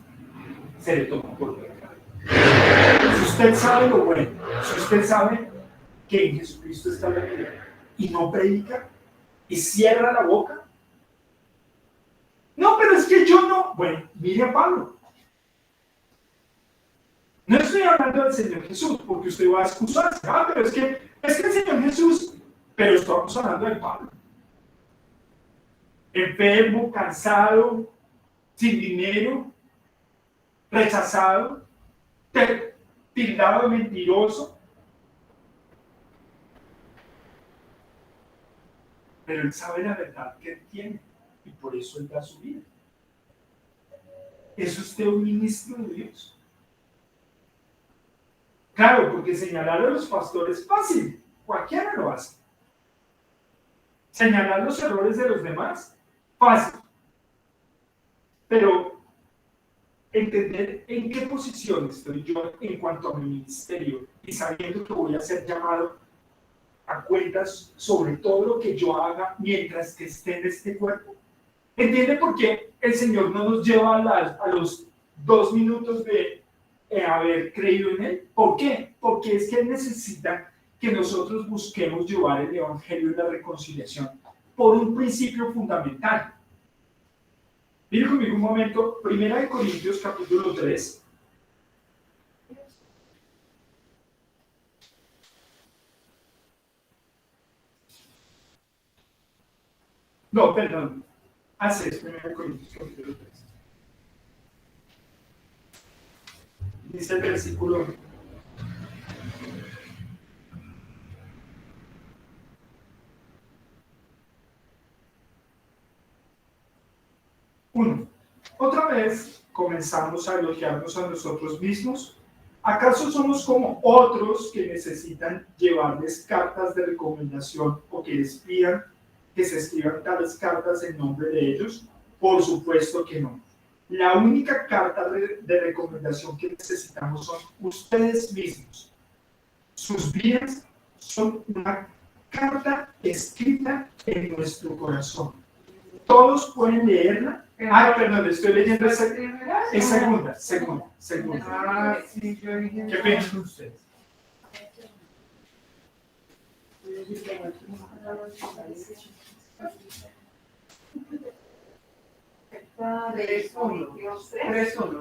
se le toma por pecado. Si usted sabe lo bueno, si usted sabe que en Jesucristo está la vida y no predica y cierra la boca, Bueno, mire a Pablo. No estoy hablando del Señor Jesús, porque usted va a excusarse. Pero es que el Señor Jesús, pero estamos hablando de Pablo. Enfermo, cansado, sin dinero, rechazado, tildado de mentiroso. Pero él sabe la verdad que él tiene y por eso él da su vida. ¿Es usted un ministro de Dios? Claro, porque señalar a los pastores es fácil, cualquiera lo hace. Señalar los errores de los demás, fácil. Pero entender en qué posición estoy yo en cuanto a mi ministerio y sabiendo que voy a ser llamado a cuentas sobre todo lo que yo haga mientras que esté en este cuerpo. ¿Entiende por qué el Señor no nos lleva a los 2 minutos de haber creído en Él? ¿Por qué? Porque es que Él necesita que nosotros busquemos llevar el Evangelio y la reconciliación por un principio fundamental. Mire conmigo un momento, 1 Corintios capítulo 3. No, perdón. Hace 1 Corintios capítulo 3. Dice el versículo 1. Otra vez comenzamos a elogiarnos a nosotros mismos. ¿Acaso somos como otros que necesitan llevarles cartas de recomendación o que les pidan que se escriban tales cartas en nombre de ellos? Por supuesto que no. La única carta de recomendación que necesitamos son ustedes mismos. Sus vidas son una carta escrita en nuestro corazón. Todos pueden leerla. Perdón, estoy leyendo esa segunda. Sí, yo dije. ¿Qué piensan ustedes?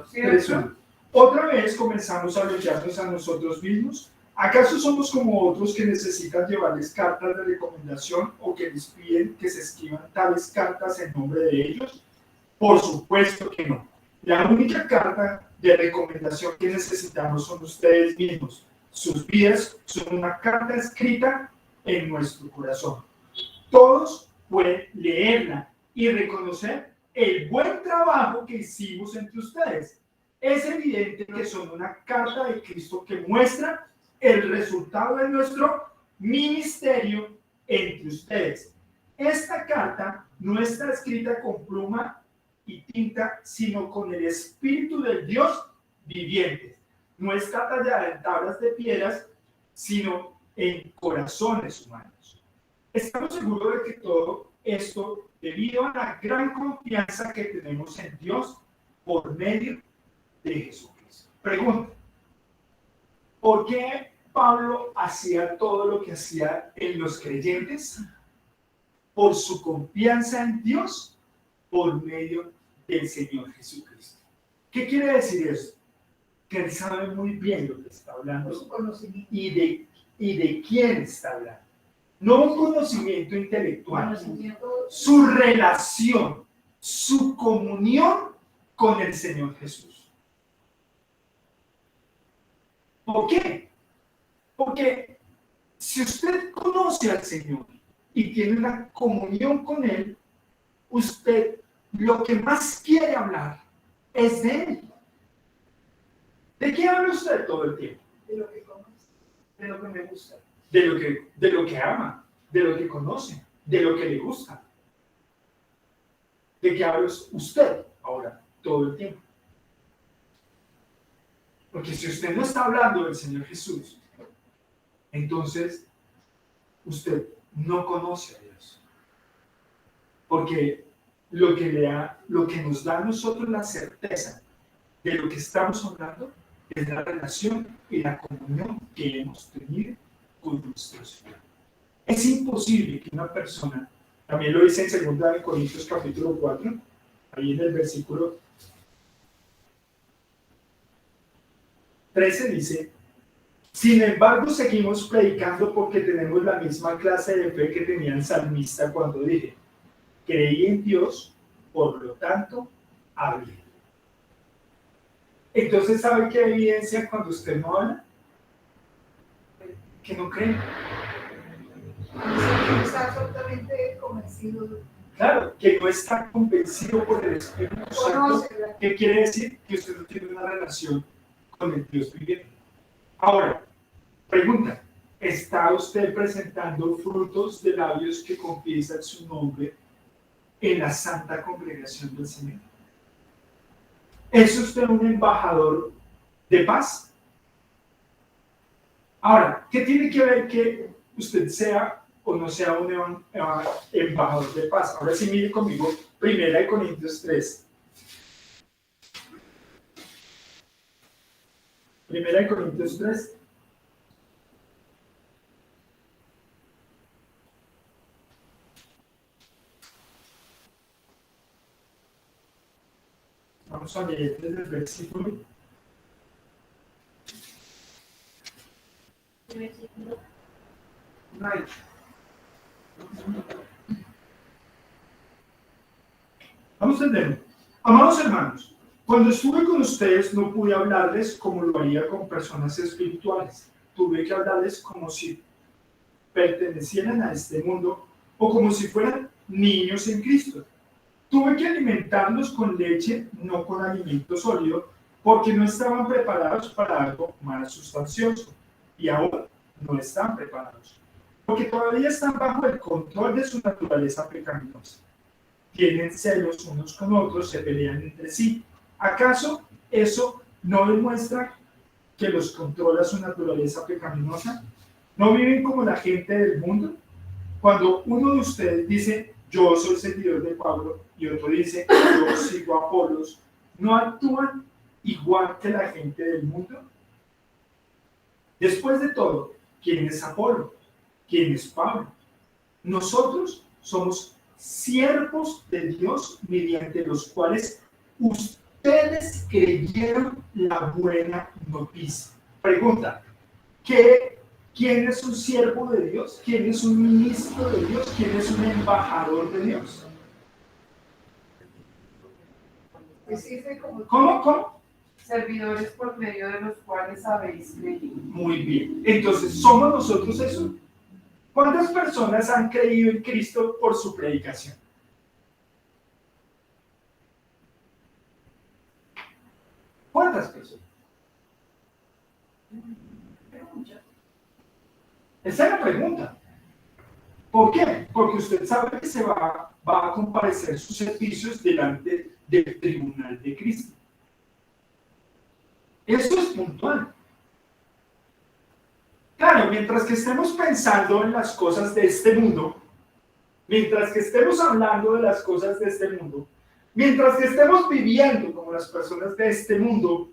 ¿Cierto? Otra vez comenzamos a elogiarnos a nosotros mismos. ¿Acaso somos como otros que necesitan llevarles cartas de recomendación o que les piden que se escriban tales cartas en nombre de ellos? Por supuesto que no. La única carta de recomendación que necesitamos son ustedes mismos. Sus vidas son una carta escrita en nuestro corazón. Todos pueden leerla y reconocer el buen trabajo que hicimos entre ustedes. Es evidente que son una carta de Cristo que muestra el resultado de nuestro ministerio entre ustedes. Esta carta no está escrita con pluma y tinta, sino con el Espíritu del Dios viviente. No está tallada en tablas de piedras, sino en corazones humanos. Estamos seguros de que todo esto debido a la gran confianza que tenemos en Dios por medio de Jesucristo. Pregunta: ¿por qué Pablo hacía todo lo que hacía en los creyentes? Por su confianza en Dios por medio del Señor Jesucristo. ¿Qué quiere decir eso? Que él sabe muy bien lo que está hablando y de quién está hablando. No un conocimiento intelectual, su relación, su comunión con el Señor Jesús. ¿Por qué? Porque si usted conoce al Señor y tiene una comunión con Él, usted lo que más quiere hablar es de Él. ¿De qué habla usted todo el tiempo? De lo que conoce. De lo que me gusta. De lo que ama, de lo que conoce, de lo que le gusta. ¿De qué habla usted ahora todo el tiempo? Porque si usted no está hablando del Señor Jesús, entonces usted no conoce a Dios. Porque lo que nos da a nosotros la certeza de lo que estamos hablando es la relación y la comunión que hemos tenido con nuestro Señor. Es imposible que una persona, también lo dice en 2 Corintios capítulo 4, ahí en el versículo 13 dice, sin embargo seguimos predicando porque tenemos la misma clase de fe que tenía el salmista cuando dije, creí en Dios, por lo tanto, hablé. Entonces, ¿sabe qué evidencia cuando usted no habla? Que no cree. Está absolutamente convencido. Claro, que no está convencido por el Espíritu Santo. Conoce, ¿verdad? ¿Qué quiere decir? Que usted no tiene una relación con el Dios viviente. Ahora, pregunta, ¿está usted presentando frutos de labios que confiesan su nombre en la santa congregación del Señor? ¿Es usted un embajador de paz? Ahora, ¿qué tiene que ver que usted sea o no sea un embajador de paz? Ahora sí, mire conmigo, 1 Corintios 3. 1 Corintios 3. Vamos a leer desde el versículo. Vamos a entender. Amados hermanos, cuando estuve con ustedes no pude hablarles como lo haría con personas espirituales. Tuve que hablarles como si pertenecieran a este mundo o como si fueran niños en Cristo. Tuve que alimentarlos con leche, no con alimento sólido, porque no estaban preparados para algo más sustancioso y aún no están preparados, porque todavía están bajo el control de su naturaleza pecaminosa. Tienen celos unos con otros, se pelean entre sí. ¿Acaso eso no demuestra que los controla su naturaleza pecaminosa? ¿No viven como la gente del mundo? Cuando uno de ustedes dice, yo soy seguidor de Pablo, y otro dice, yo sigo a Apolos, ¿no actúan igual que la gente del mundo? Después de todo, ¿quién es Apolo? ¿Quién es Pablo? Nosotros somos siervos de Dios mediante los cuales ustedes creyeron la buena noticia. Pregunta, ¿quién es un siervo de Dios? ¿Quién es un ministro de Dios? ¿Quién es un embajador de Dios? ¿Cómo? Servidores por medio de los cuales habéis creído. Muy bien. Entonces, ¿somos nosotros eso? ¿Cuántas personas han creído en Cristo por su predicación? ¿Cuántas personas? Esa es la pregunta. ¿Por qué? Porque usted sabe que se va a comparecer sus servicios delante del tribunal de Cristo. Eso es puntual. Claro, mientras que estemos pensando en las cosas de este mundo, mientras que estemos hablando de las cosas de este mundo, mientras que estemos viviendo como las personas de este mundo,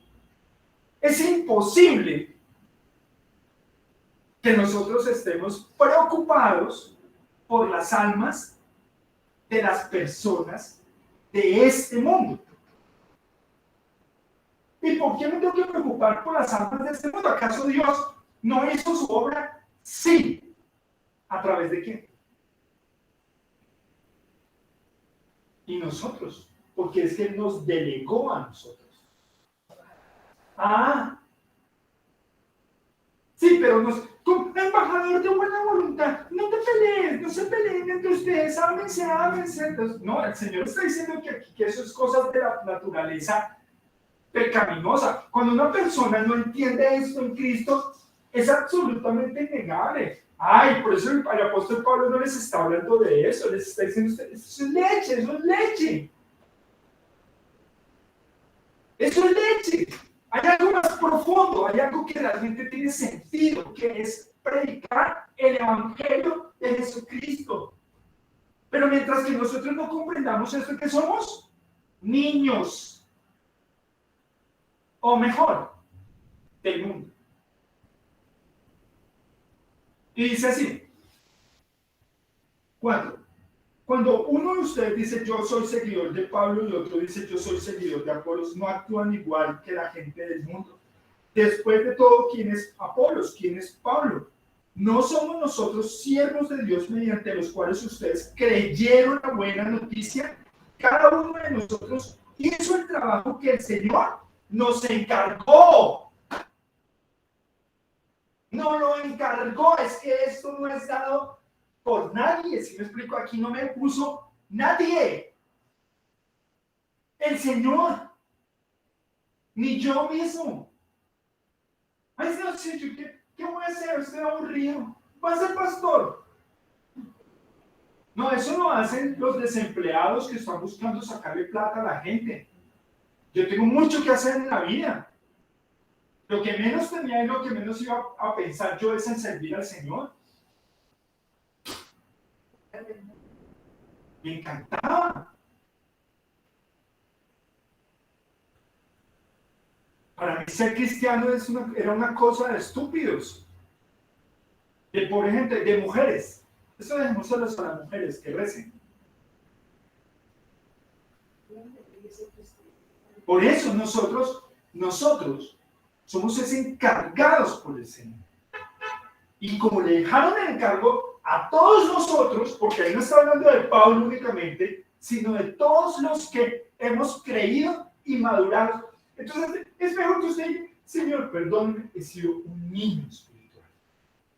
es imposible que nosotros estemos preocupados por las almas de las personas de este mundo. ¿Y por qué me tengo que preocupar por las almas de este mundo? ¿Acaso Dios no hizo su obra? Sí. ¿A través de quién? Y nosotros, porque es que Él nos delegó a nosotros. Sí, pero como embajador de buena voluntad, no te pelees, no se peleen entre ustedes, ámense. Entonces, no, el Señor está diciendo que eso es cosas de la naturaleza pecaminosa. Cuando una persona no entiende esto en Cristo, es absolutamente innegable. Por eso el apóstol Pablo no les está hablando de eso, les está diciendo, eso es leche, eso es leche. Eso es leche. Hay algo más profundo, hay algo que realmente tiene sentido, que es predicar el Evangelio de Jesucristo. Pero mientras que nosotros no comprendamos esto, ¿qué somos? Niños. O mejor, del mundo. Y dice así, 4. Cuando uno de ustedes dice yo soy seguidor de Pablo y otro dice yo soy seguidor de Apolos, ¿no actúan igual que la gente del mundo? Después de todo, ¿quién es Apolos? ¿Quién es Pablo? ¿No somos nosotros siervos de Dios mediante los cuales ustedes creyeron la buena noticia? Cada uno de nosotros hizo el trabajo que el Señor nos encargó. No lo encargó, es que esto no es dado por nadie. Si me explico, aquí no me puso nadie. El Señor, ni yo mismo. Ay, no sé, ¿qué voy a hacer? Estoy aburrido. Va a ser pastor. No, eso lo hacen los desempleados que están buscando sacarle plata a la gente. Yo tengo mucho que hacer en la vida. Lo que menos tenía y lo que menos iba a pensar yo es en servir al Señor. Me encantaba. Para mí ser cristiano era una cosa de estúpidos. De pobre gente, de mujeres. Eso dejémoselo a las mujeres que recen. Por eso nosotros somos encargados por el Señor. Y como le dejaron el encargo a todos nosotros, porque ahí no está hablando de Pablo únicamente, sino de todos los que hemos creído y madurado. Entonces, es mejor que usted diga, Señor, perdóname, he sido un niño espiritual.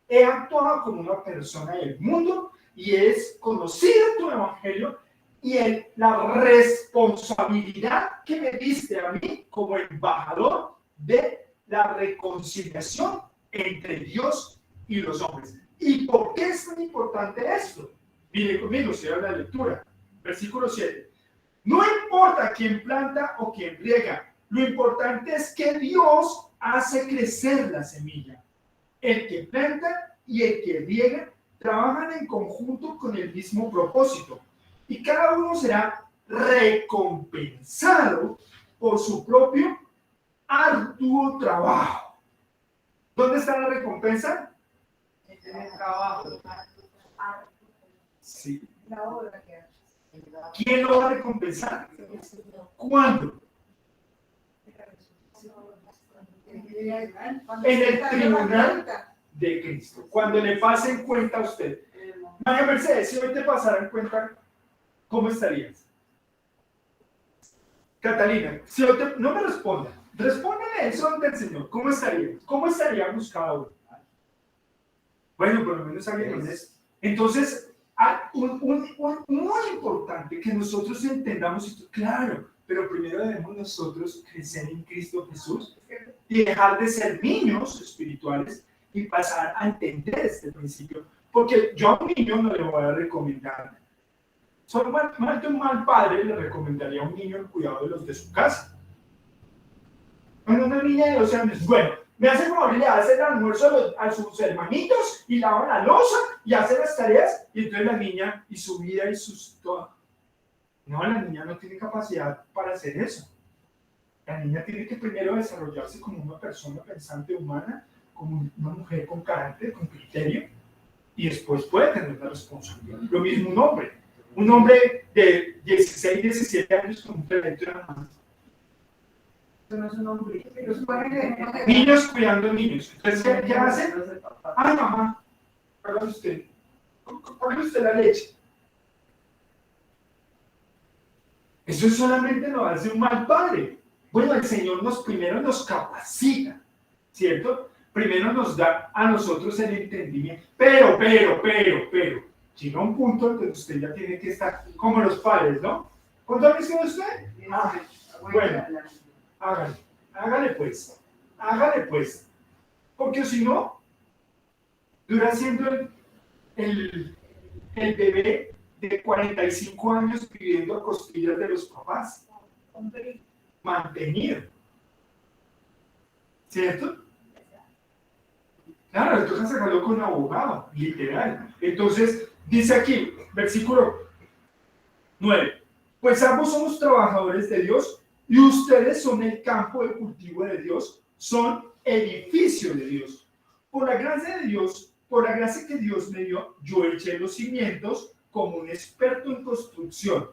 He actuado como una persona del mundo y he conocido tu evangelio y la responsabilidad que me diste a mí como embajador de la reconciliación entre Dios y los hombres. ¿Y por qué es tan importante esto? Mire conmigo, si habla la lectura. Versículo 7. No importa quién planta o quién riega, lo importante es que Dios hace crecer la semilla. El que planta y el que riega trabajan en conjunto con el mismo propósito. Y cada uno será recompensado por su propio arduo trabajo. ¿Dónde está la recompensa? En el trabajo. Sí. La obra que hace. ¿Quién lo va a recompensar? ¿Cuándo? En el tribunal de Cristo. Cuando le pasen cuenta a usted. María Mercedes, si hoy te pasaran cuenta, ¿cómo estarías? Catalina, si hoy no me responda, respóndele eso ante el Señor. ¿Cómo estaríamos? ¿Cómo estaríamos cada uno? Bueno, por lo menos alguien honesto. Entonces, muy importante que nosotros entendamos esto, claro, pero primero debemos nosotros crecer en Cristo Jesús y dejar de ser niños espirituales y pasar a entender este principio. Porque yo a un niño no le voy a recomendar, solo más que un mal padre le recomendaría a un niño el cuidado de los de su casa. Bueno, una niña de 12 años, bueno, me hace favor y le hace el almuerzo a sus hermanitos y lava la loza y hace las tareas y entonces la niña y su vida y sus todo. No, la niña no tiene capacidad para hacer eso. La niña tiene que primero desarrollarse como una persona pensante humana, como una mujer con carácter, con criterio, y después puede tener una responsabilidad. Lo mismo un hombre de 16, 17 años con un talento de la mano. Eso no es un hombre. Niños cuidando niños. Entonces, ¿qué hacen? Ay, mamá, págale usted la leche. Eso solamente lo hace un mal padre. Bueno, el Señor primero nos capacita, ¿cierto? Primero nos da a nosotros el entendimiento. Pero, llega un punto en que usted ya tiene que estar como los padres, ¿no? ¿Cuánto años tiene usted? Bueno, hágale pues. Porque si no, dura siendo el bebé de 45 años viviendo a costillas de los papás. Mantenido. ¿Cierto? Claro, entonces sacarlo con un abogado, literal. Entonces, dice aquí, versículo 9. Pues ambos somos trabajadores de Dios y ustedes son el campo de cultivo de Dios, son edificio de Dios. Por la gracia de Dios, por la gracia que Dios me dio, yo eché los cimientos como un experto en construcción.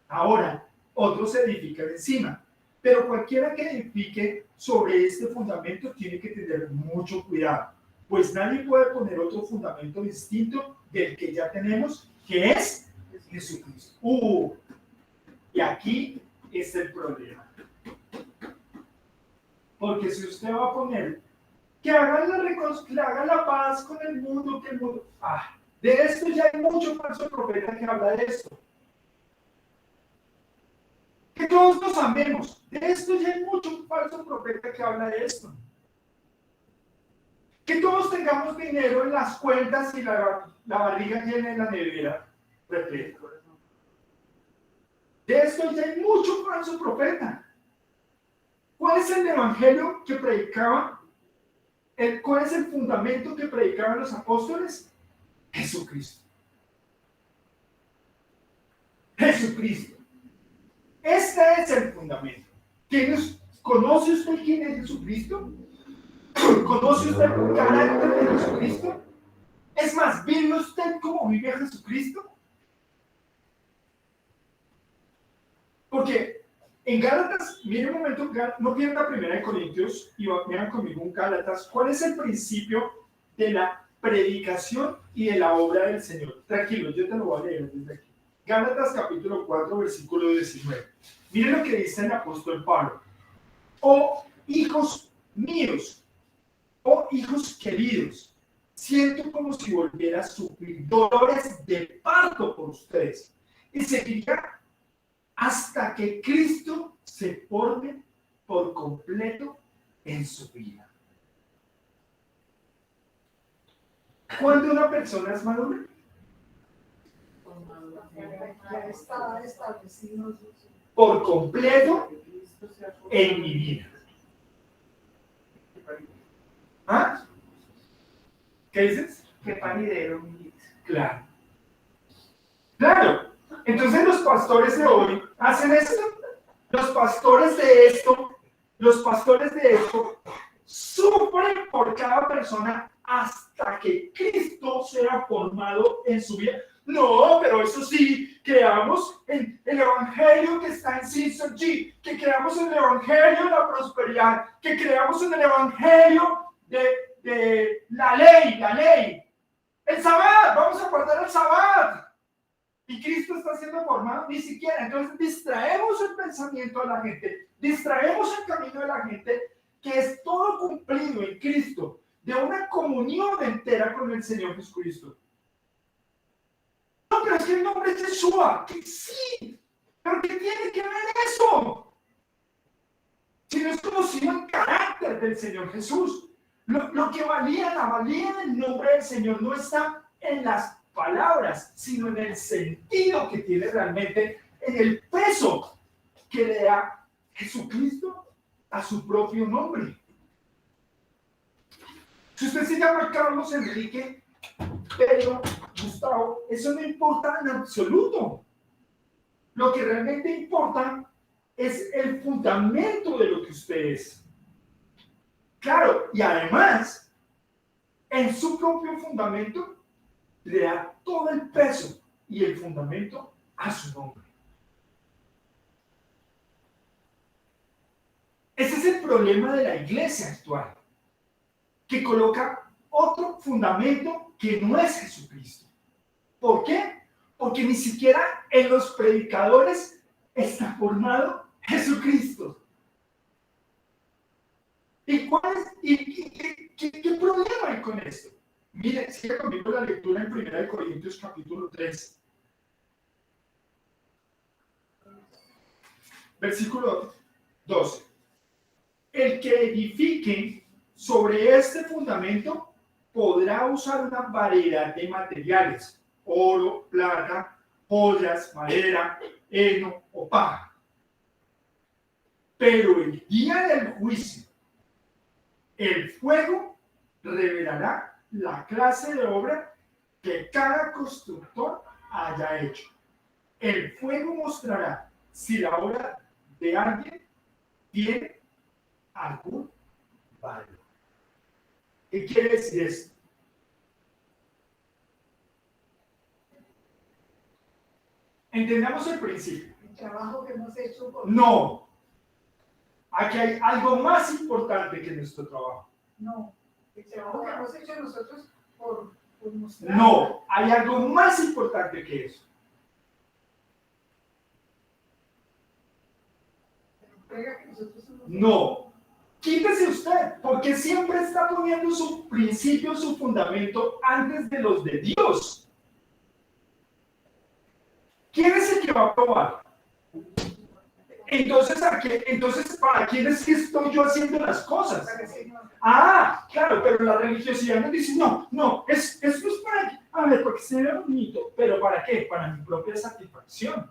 Ahora, otros edifican encima. Pero cualquiera que edifique sobre este fundamento tiene que tener mucho cuidado, pues nadie puede poner otro fundamento distinto del que ya tenemos, que es Jesucristo. Y aquí es el problema. Porque si usted va a poner que hagan la paz con el mundo, que el mundo... de esto ya hay mucho falso profeta que habla de esto. Que todos nos amemos. De esto ya hay mucho falso profeta que habla de esto. Que todos tengamos dinero en las cuentas y la barriga llena en la nevera. Repito. De esto ya hay mucho falso profeta. ¿Cuál es el evangelio que predicaban? ¿Cuál es el fundamento que predicaban los apóstoles? Jesucristo. Jesucristo. Este es el fundamento. ¿Conoce usted quién es Jesucristo? ¿Conoce usted el carácter de Jesucristo? Es más, ¿vive usted cómo vive Jesucristo? Porque en Gálatas, miren un momento, no pierda primera de Corintios y vean conmigo en Gálatas, ¿cuál es el principio de la predicación y de la obra del Señor? Tranquilo, yo te lo voy a leer desde aquí. Gálatas capítulo 4, versículo 19. Miren lo que dice el apóstol Pablo. Oh hijos míos, oh hijos queridos, siento como si volviera a sufrir dolores de parto por ustedes y seguiría hasta que Cristo se forme por completo en su vida. ¿Cuándo una persona es madura? Ya está establecido. Por completo en mi vida. ¿Ah? ¿Qué dices? Qué panidero, mi vida. Claro. Claro. Entonces los pastores de hoy hacen esto. Los pastores de esto sufren por cada persona hasta que Cristo sea formado en su vida. No, pero eso sí, creamos en el evangelio que está en Simpson G, que creamos en el evangelio de la prosperidad, que creamos en el evangelio de la ley. El Sabbat, vamos a guardar el Sabbat. Y Cristo está siendo formado, ni siquiera. Entonces distraemos el pensamiento de la gente, distraemos el camino de la gente, que es todo cumplido en Cristo, de una comunión entera con el Señor Jesucristo. No, pero es que el nombre es Yeshua, que sí, pero ¿qué tiene que ver eso? Si no es conocido el carácter del Señor Jesús, lo que valía, la valía del nombre del Señor no está en las palabras, sino en el sentido que tiene realmente, en el peso que le da Jesucristo a su propio nombre. Si usted se llama Carlos Enrique, Pedro, Gustavo, eso no importa en absoluto. Lo que realmente importa es el fundamento de lo que usted es. Claro, y además, en su propio fundamento, le da todo el peso y el fundamento a su nombre. Ese es el problema de la iglesia actual, que coloca otro fundamento que no es Jesucristo. ¿Por qué? Porque ni siquiera en los predicadores está formado Jesucristo. ¿Y qué problema hay con esto? Mire, sigue conmigo la lectura en 1 Corintios capítulo 3. Versículo 12. El que edifique sobre este fundamento podrá usar una variedad de materiales: oro, plata, joyas, madera, heno o paja. Pero el día del juicio, el fuego revelará la clase de obra que cada constructor haya hecho. El fuego mostrará si la obra de alguien tiene algún valor. ¿Qué quiere decir esto? Entendamos el principio. El trabajo que hemos hecho por... No. aquí hay algo más importante que nuestro trabajo. No, el trabajo que hemos hecho nosotros por mostrar. No, hay algo más importante que eso. Entrega que nosotros somos. No, quítese usted, porque siempre está poniendo su principio, su fundamento antes de los de Dios. ¿Quién es el que va a probar? Entonces, ¿para quién es que estoy yo haciendo las cosas? Para el Señor. Ah, claro, pero la religiosidad nos dice, no, esto es para, a ver, porque se ve bonito, pero ¿para qué? Para mi propia satisfacción.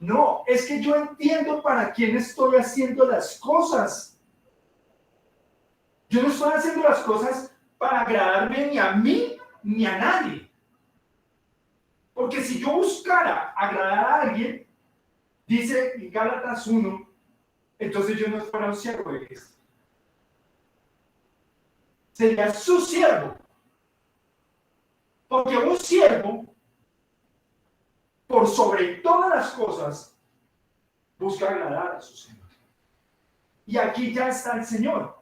No, es que yo entiendo para quién estoy haciendo las cosas. Yo no estoy haciendo las cosas para agradarme ni a mí ni a nadie. Porque si yo buscara agradar a alguien, dice en Gálatas 1, entonces yo no fuera un siervo de Cristo. Sería su siervo. Porque un siervo, por sobre todas las cosas, busca agradar a su Señor. Y aquí ya está el Señor.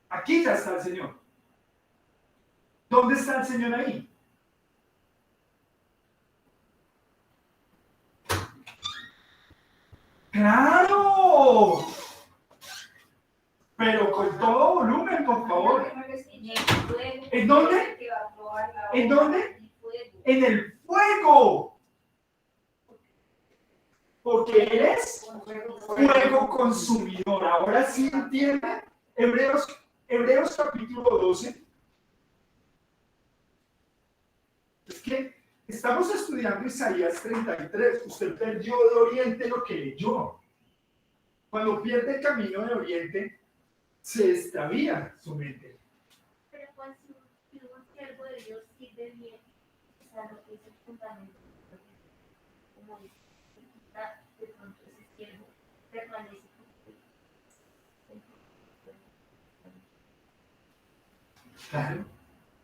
Aquí ya está el Señor. ¿Dónde está el Señor ahí? ¡Claro! Pero con todo volumen, por favor. ¿En dónde? ¿En dónde? En el fuego. Porque eres fuego consumidor. Ahora sí entiende. Hebreos capítulo 12. Es que estamos estudiando Isaías 33. Usted perdió de Oriente lo que leyó. Cuando pierde el camino de Oriente, se extravía su mente. Pero pues si un siervo de Dios sirve bien, o sea, lo que es el fundamento, como dice, de pronto ese siervo permanece. Claro.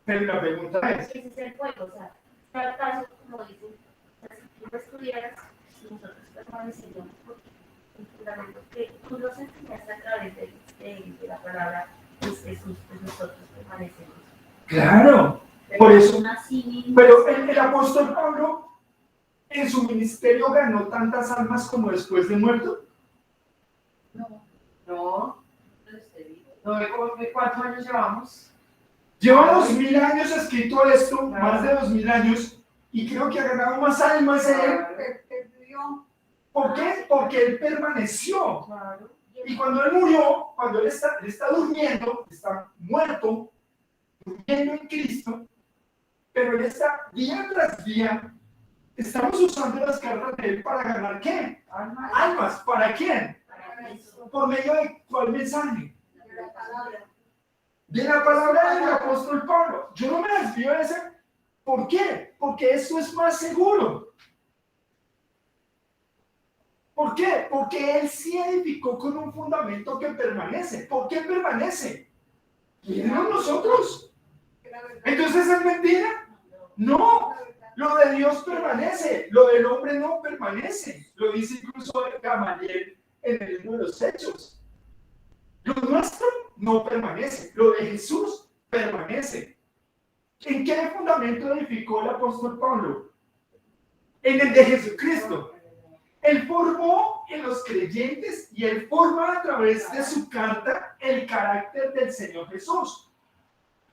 Pero la pregunta es, Ese es el fuego, o sea, cada caso, como dicen, o sea, si tú lo estudiaras, nosotros permaneceríamos porque el fundamento que tú nos enseñaste a través de la palabra es Jesús, pues nosotros permanecemos. claro, Pero por eso, aún así, pero el apóstol Pablo en su ministerio ganó tantas almas como después de muerto. No, ¿cuántos años llevamos? Lleva 2000 años escrito esto, más de 2000 años, y creo que ha ganado más almas él. Perdió. ¿Por qué? Porque él permaneció. Claro. Y cuando él murió, cuando él está durmiendo, está muerto, durmiendo en Cristo, pero él está día tras día, estamos usando las cartas de él para ganar ¿qué? Almas. ¿Para quién? para eso, ¿Por medio de cuál mensaje? De la palabra. De la palabra del apóstol Pablo. Yo no me desvío de ese. ¿Por qué? Porque esto es más seguro. ¿Por qué? Porque él sí edificó con un fundamento que permanece. ¿Por qué permanece? ¿Quiénes nosotros? ¿Entonces es mentira? No. Lo de Dios permanece. Lo del hombre no permanece. Lo dice incluso Gamaliel en el libro de los Hechos. Lo nuestro no permanece. Lo de Jesús permanece. ¿En qué fundamento edificó el apóstol Pablo? En el de Jesucristo. Él formó en los creyentes y él forma a través de su carta el carácter del Señor Jesús.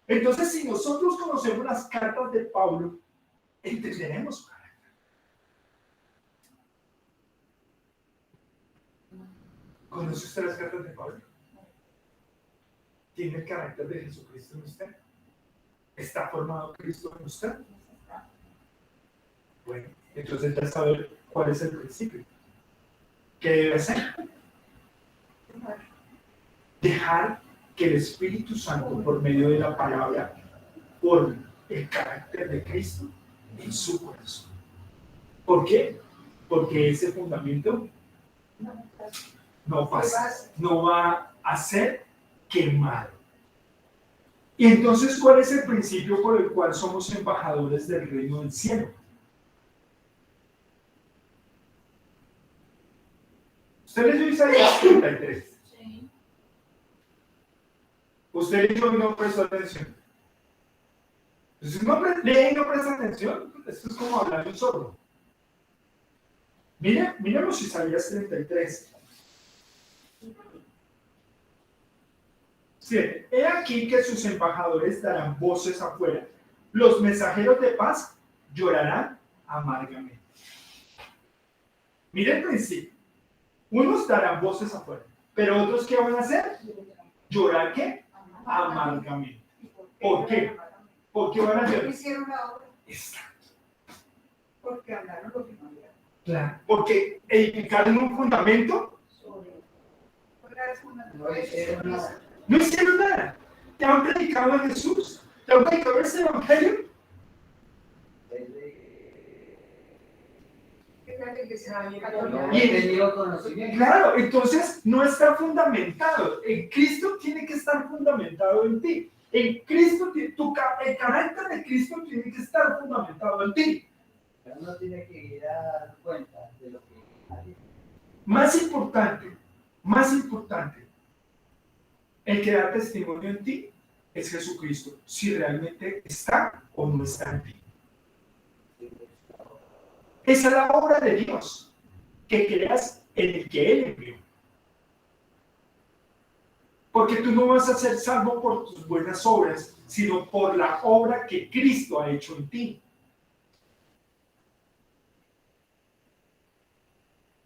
Entonces, si nosotros conocemos las cartas de Pablo, entenderemos su carácter. ¿Conoce usted las cartas de Pablo? ¿Tiene el carácter de Jesucristo en usted? ¿Está formado Cristo en usted? Bueno, entonces ya sabe cuál es el principio. ¿Qué debe hacer? Dejar que el Espíritu Santo, por medio de la palabra, forme el carácter de Cristo en su corazón. ¿Por qué? Porque ese fundamento no pasa, no va a ser quemado. Y entonces, ¿cuál es el principio por el cual somos embajadores del reino del cielo? Usted leyó Isaías 33. Sí. Usted leyó y no prestó atención. Entonces, si no lee y no presta atención, esto es como hablar de un sordo. Miremos Isaías 33. 7. He aquí que sus embajadores darán voces afuera. Los mensajeros de paz llorarán amargamente. Mire el principio. Unos darán voces afuera, pero otros ¿qué van a hacer? ¿Llorar qué? Amargamente. ¿Por qué? ¿Por qué van a ¿Por qué llorar? hicieron la obra? Exacto. Porque hablaron lo que no había. Claro. Porque edificaron un fundamento, No hicieron nada. no hicieron nada. ¿Te han predicado a Jesús? ¿Te han predicado ese evangelio? No he tenido conocimiento. Claro, entonces no está fundamentado. En Cristo tiene que estar fundamentado en ti. En Cristo, el carácter de Cristo tiene que estar fundamentado en ti. Pero uno tiene que ir a dar cuenta de lo que hay. Más importante, el que da testimonio en ti es Jesucristo, si realmente está o no está en ti. Esa es la obra de Dios, que creas en el que Él envió. Porque tú no vas a ser salvo por tus buenas obras, sino por la obra que Cristo ha hecho en ti.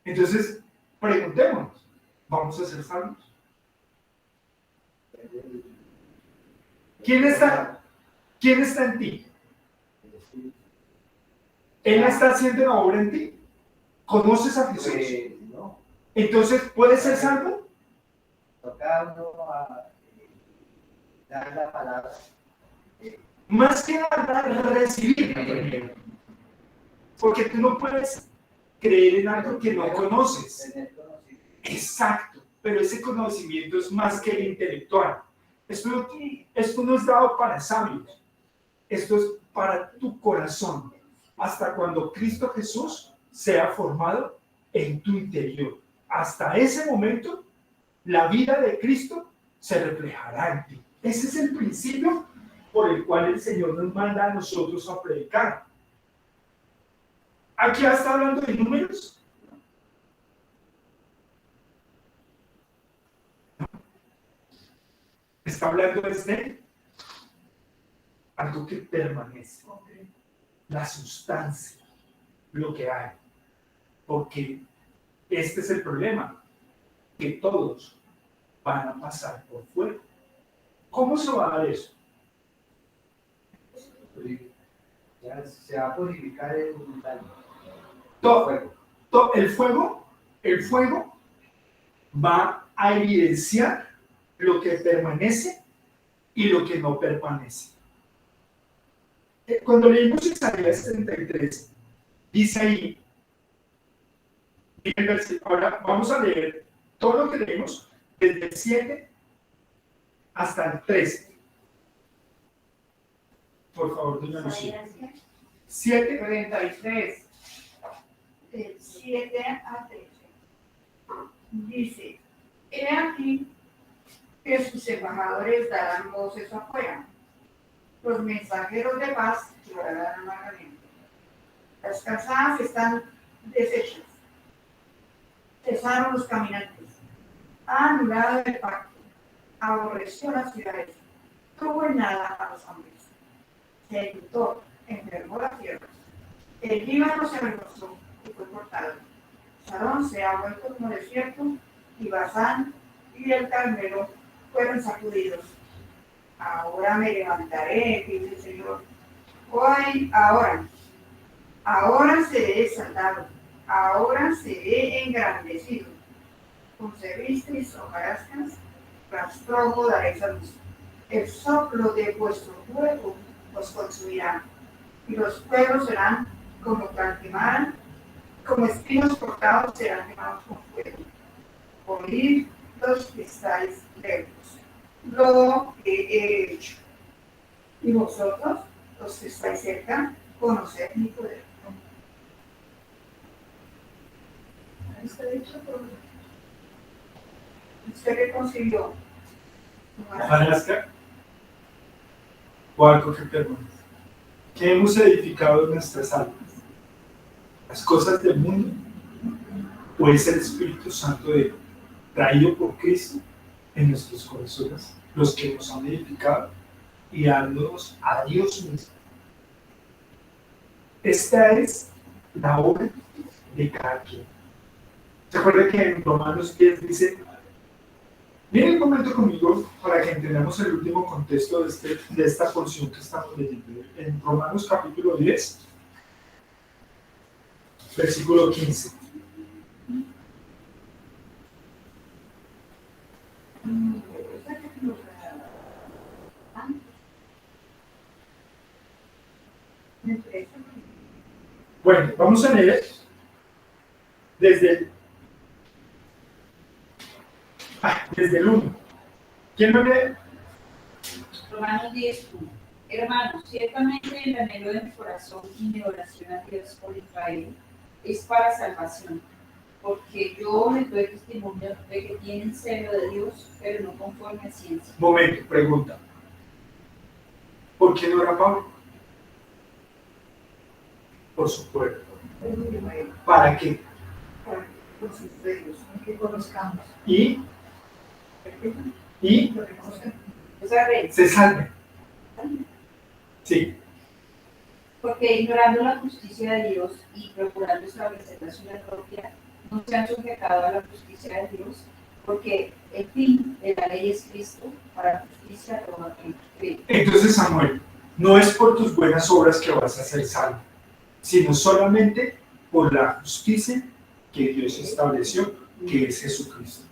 Entonces, preguntémonos, ¿vamos a ser salvos? ¿Quién está en ti? ¿Él está haciendo la obra en ti? ¿Conoces a Jesús? Pues, no. Entonces, ¿puedes ser salvo? Toca uno a dar la palabra. Más que nada, recibir primero. Porque tú no puedes creer en algo que no conoces. Tener conocimiento. Exacto, pero ese conocimiento es más que el intelectual. Esto no es dado para sabios. Esto es para tu corazón. Hasta cuando Cristo Jesús sea formado en tu interior. Hasta ese momento, la vida de Cristo se reflejará en ti. Ese es el principio por el cual el Señor nos manda a nosotros a predicar. ¿Aquí está hablando de números? Está hablando de algo que permanece. La sustancia, lo que hay. Porque este es el problema, que todos van a pasar por fuego. ¿Cómo se va a dar eso? Ya se va a purificar el metal. El fuego va a evidenciar lo que permanece y lo que no permanece. Cuando leímos Isaías 33, dice ahí, ahora vamos a leer todo lo que leemos desde el 7 hasta el 13. Por favor, doña Lucía. 7, 33. Del 7 a 13. Dice, he aquí que sus embajadores darán voces afuera. Los mensajeros de paz llorarán amargamente. Las calzadas están deshechas. Cesaron los caminantes. Ha anulado el pacto. Aborreció las ciudades. Tuvo en nada a los hombres. Se irritó, enfermó la tierra. El Líbano se retrasó y fue cortado. Sarón se ha vuelto como desierto, y Basán y el Carmelo fueron sacudidos. Ahora me levantaré, dice el Señor. Hoy, ahora seré exaltado, ahora seré engrandecido. Concebisteis hojarascas, rastrojo daréis a luz. El soplo de vuestro fuego os consumirá, y los pueblos serán como quemar, como espinos cortados serán quemados con fuego. Oíd los que estáis lejos lo que he hecho. Y vosotros, los que estáis cerca, conoced mi poder. Está dicho por ¿Usted qué consiguió? Hojarasca o algo que permanece. ¿Qué hemos edificado en nuestras almas? ¿Las cosas del mundo? ¿O es el Espíritu Santo de, traído por Cristo en nuestros corazones, los que nos han edificado y dándonos a Dios mismo? Esta es la obra de cada quien. ¿Se acuerda que en Romanos 10 dice, miren un momento conmigo para que entendamos el último contexto de esta porción que estamos leyendo? En Romanos capítulo 10, versículo 15. Bueno, vamos a leer desde el 1. ¿Quién lo lee? Romanos 10:1. Hermanos, ciertamente el anhelo de mi corazón y mi oración a Dios por Israel es para salvación, porque yo les doy testimonio de que tienen celo de Dios, pero no conforme a ciencia. Momento, pregunta. ¿Por qué no era Pablo? Por su pueblo. ¿Para qué? Por sus dedos, que conozcamos. Y O sea, se salve. Sí. porque ignorando la justicia de Dios y procurando establecer la suya propia, no se han sujetado a la justicia de Dios, porque el fin de la ley es Cristo, para justicia a todo aquel que cree. Entonces, Samuel, no es por tus buenas obras que vas a ser salvo, sino solamente por la justicia que Dios estableció, que es Jesucristo.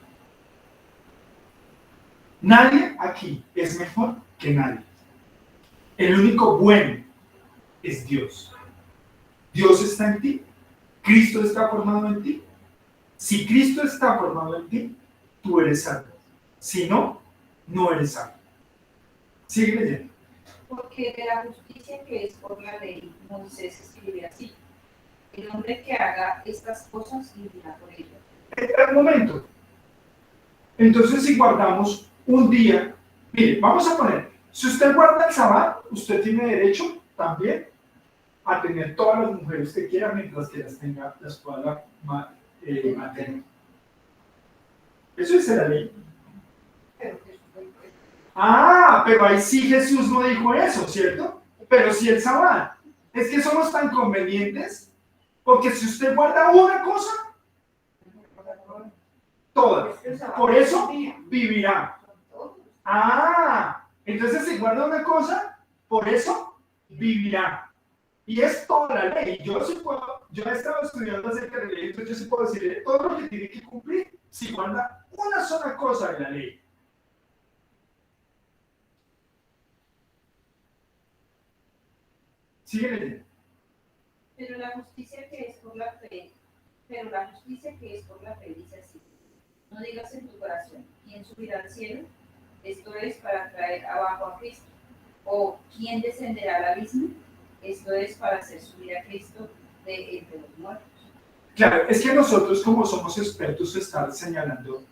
Nadie aquí es mejor que nadie. El único bueno es Dios. Dios está en ti. Cristo está formado en ti. Si Cristo está formado en ti, tú eres salvo. Si no, no eres salvo. Sigue leyendo. Porque de la justicia que es por la ley, Moisés escribe así: el hombre que haga estas cosas vivirá por ellas. Espera un momento. Entonces, si guardamos un día, mire, vamos a poner, si usted guarda el sábado, usted tiene derecho también a tener todas las mujeres que quiera mientras que las tenga, las pueda mantener. Eso es la ley. Ah, pero ahí sí Jesús no dijo eso, ¿cierto? Pero sí el sábado. Es que somos tan convenientes, porque si usted guarda una cosa, todas. Por eso vivirá. Ah, entonces si guarda una cosa, por eso vivirá. Y es toda la ley. Yo he estado estudiando acerca de la ley, entonces yo sí puedo decirle todo lo que tiene que cumplir si guarda una sola cosa de la ley. Sigue leyendo. Pero la justicia que es por la fe dice así: no digas en tu corazón, ¿quién subirá al cielo? Esto es para traer abajo a Cristo. O ¿quién descenderá al abismo? Esto es para hacer subir a Cristo de entre los muertos. Claro, es que nosotros como somos expertos estar señalando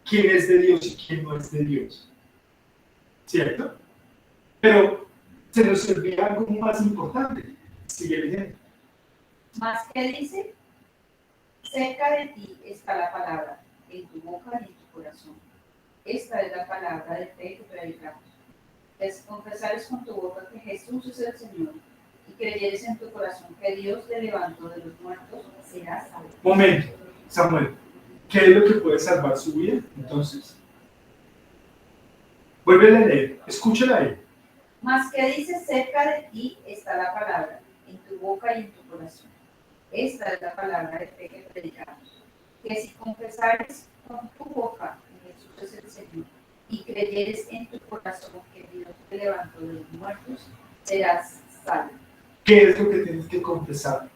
quién es de Dios y quién no es de Dios, ¿cierto? Pero se nos olvida algo más importante. Sigue leyendo. Más que dice, cerca de ti está la palabra, en tu boca y en tu corazón. Esta es la palabra de fe que predicamos. Que si confesares con tu boca que Jesús es el Señor y creyeres en tu corazón que Dios le levantó de los muertos, serás salvo. Momento, Samuel, ¿qué es lo que puede salvar su vida? Entonces, vuelve a leer, escúchala ahí. Más que dice, cerca de ti está la palabra, en tu boca y en tu corazón. Esta es la palabra de fe que predicamos. Que si confesares con tu boca que Jesús es el Señor y creyeres en tu corazón que Dios te levantó de los muertos, serás salvo. ¿Qué es lo que tienes que confesar?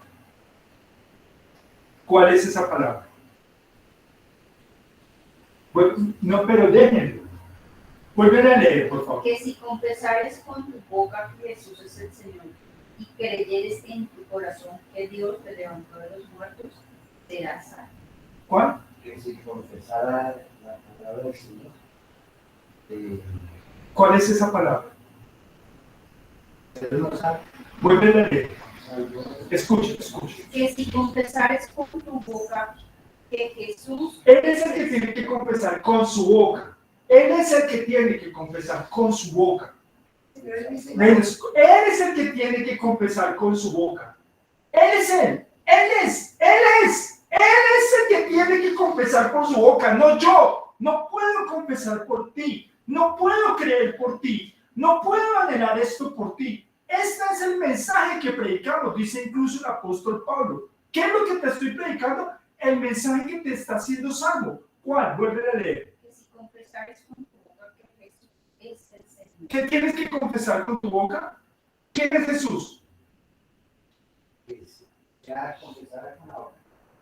¿Cuál es esa palabra? Bueno, no, pero déjenlo. Vuelve a leer, por favor. Que si confesares con tu boca que Jesús es el Señor y creyeres en tu corazón que Dios te levantó de los muertos, serás salvo. ¿Cuál? Que si confesara la palabra del ¿Cuál es esa palabra? Pero no sabe. Vuelve a leer. Escucha. Que si confesares con tu boca que Jesús Él es el que tiene que confesar con su boca. Él es el que tiene que confesar con su boca. Él es el que tiene que confesar con su boca. Él es Él. Él es el que tiene que confesar por su boca, no yo. No puedo confesar por ti. No puedo creer por ti. No puedo anhelar esto por ti. Este es el mensaje que predicamos, dice incluso el apóstol Pablo. ¿Qué es lo que te estoy predicando? El mensaje que te está haciendo salvo. ¿Cuál? Vuelve a leer. que si confesares con tu boca que Jesús es el Señor. ¿Qué tienes que confesar con tu boca? ¿Quién es Jesús? Ya confesar con la boca.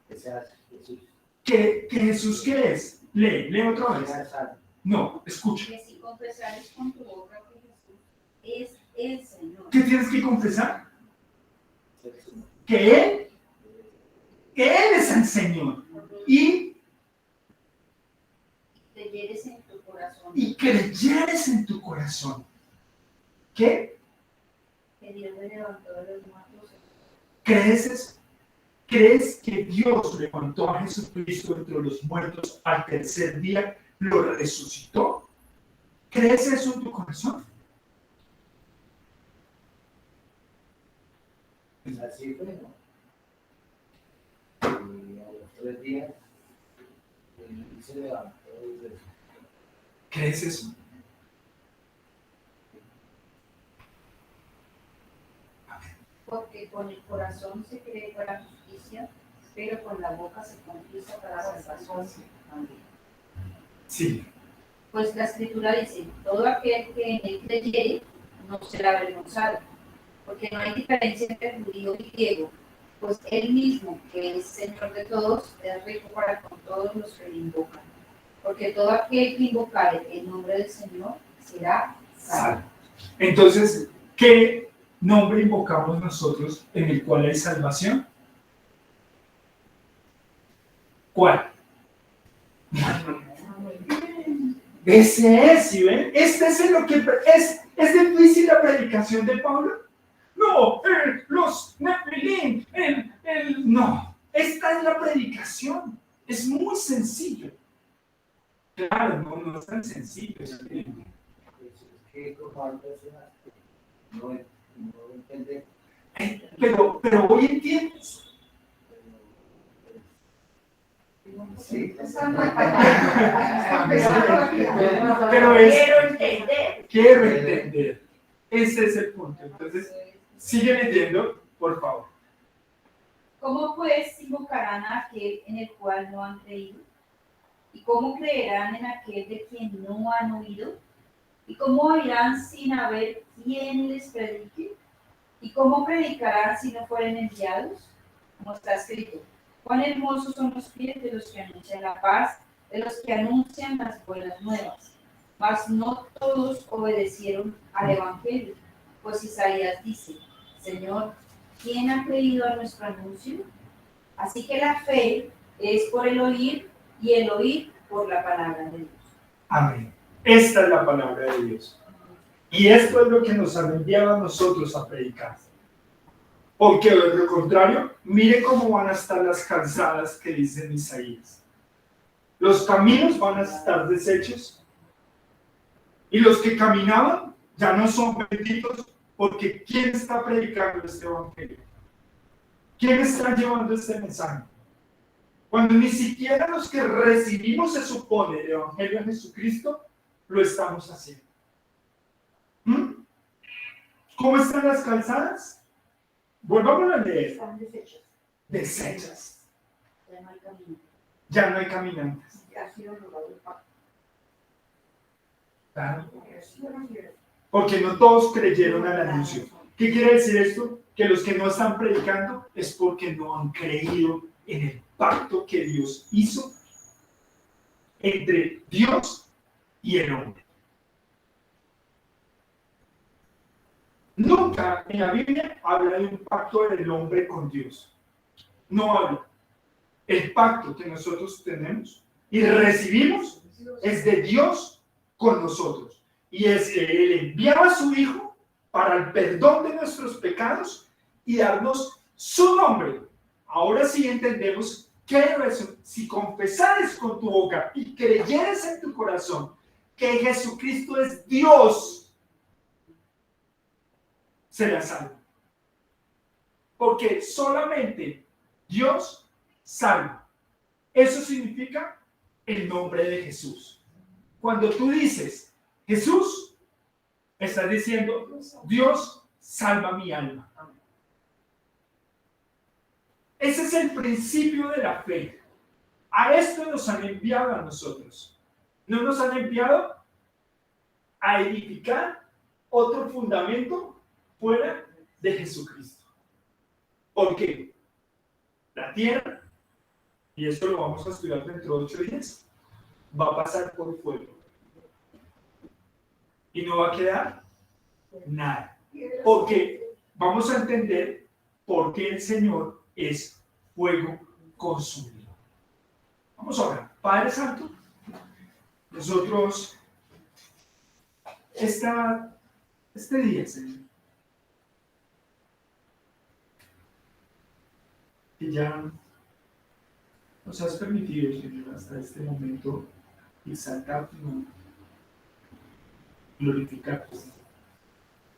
Que sea Jesús. ¿Que Jesús qué es? Lee otra vez. Sea salvo. No, escucha. Que si confesares con tu boca que Jesús es el Señor. ¿Qué tienes que confesar? Jesús. Que Él es el Señor. Y Creyeres en tu corazón creyeres en tu corazón. ¿Qué? que Dios le levantó de los muertos. ¿Crees eso? ¿Crees que Dios levantó a Jesucristo entre los muertos al tercer día, lo resucitó? ¿Crees eso en tu corazón? Así fue, ¿no? Y a los 3 días, él se levantó y resucitó. ¿Crees eso? Porque con el corazón se cree para justicia, pero con la boca se confiesa para salvación. Sí. Pues la Escritura dice, todo aquel que en él creyere no será avergonzado, porque no hay diferencia entre judío y griego, pues él mismo, que es Señor de todos, es rico para con todos los que le invocan. Porque todo aquel que invocare el nombre del Señor será salvo. Entonces, ¿qué nombre invocamos nosotros en el cual hay salvación? ¿Cuál? Ese es, ¿sí ven? Este es lo que es difícil la predicación de Pablo. No, los Nefilim, no. Esta es la predicación. Es muy sencillo. Claro, no es tan sencillo. Es que como hay personas que no entienden, Pero hoy entiendes. sí, Pero es, Quiero entender. quiero entender. Ese es el punto. Entonces, sigue leyendo, por favor. ¿Cómo pues invocarán a aquel en el cual no han creído? ¿Y cómo creerán en aquel de quien no han oído? ¿Y cómo oirán sin haber quien les predique? ¿Y cómo predicarán si no fueren enviados? Como está escrito, cuán hermosos son los pies de los que anuncian la paz, de los que anuncian las buenas nuevas. Mas no todos obedecieron al Evangelio, pues Isaías dice, Señor, ¿quién ha creído a nuestro anuncio? Así que la fe es por el oír y el oír por la palabra de Dios. Amén. Esta es la palabra de Dios. Y esto es lo que nos han enviado a nosotros a predicar. Porque de lo contrario, mire cómo van a estar las calzadas que dicen Isaías. Los caminos van a estar deshechos. Y los que caminaban ya no son benditos, porque ¿quién está predicando este evangelio? ¿Quién está llevando este mensaje? Cuando ni siquiera los que recibimos, se supone, el evangelio de Jesucristo, lo estamos haciendo. ¿Cómo están las calzadas? Volvamos a leer. Están deshechas. Deshechas. Ya no hay camino. Ya no hay caminantes. Ha sido robado el pacto. Claro. Eso no quiero. Porque no todos creyeron al anuncio. ¿Qué quiere decir esto? Que los que no están predicando es porque no han creído en el pacto que Dios hizo entre Dios y el hombre. Nunca en la Biblia habla de un pacto del hombre con Dios. No habla. El pacto que nosotros tenemos y recibimos es de Dios con nosotros. Y es que Él enviaba a su Hijo para el perdón de nuestros pecados y darnos su nombre. Ahora sí entendemos que eso, si confesares con tu boca y creyeres en tu corazón que Jesucristo es Dios, serás salvo. Porque solamente Dios salva. Eso significa el nombre de Jesús. Cuando tú dices Jesús, estás diciendo Dios salva mi alma. Ese es el principio de la fe. A esto nos han enviado a nosotros. No nos han enviado a edificar otro fundamento fuera de Jesucristo. ¿Por qué? La tierra, y esto lo vamos a estudiar dentro de 8 días, va a pasar por fuego. Y no va a quedar nada. Porque vamos a entender por qué el Señor es fuego consumido. Vamos a orar. Padre Santo, nosotros este día, Señor, que ya nos has permitido, Señor, hasta este momento exaltar tu nombre, glorificar tu nombre.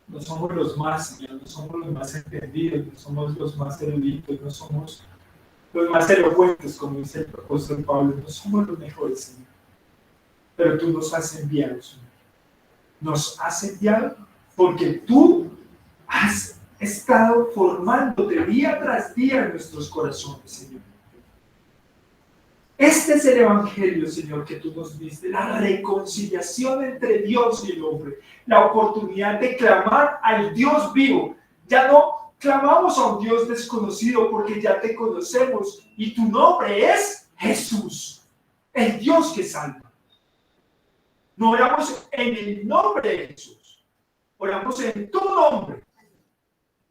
No somos los más, Señor, no somos los más entendidos, no somos los más eruditos, no somos los más elocuentes, como dice el apóstol Pablo, no somos los mejores, Señor. Pero tú nos has enviado, Señor. Nos has enviado porque tú has estado formándote día tras día en nuestros corazones, Señor. Este es el evangelio, Señor, que tú nos diste, la reconciliación entre Dios y el hombre, la oportunidad de clamar al Dios vivo. Ya no clamamos a un Dios desconocido porque ya te conocemos y tu nombre es Jesús, el Dios que salva. No oramos en el nombre de Jesús, oramos en tu nombre.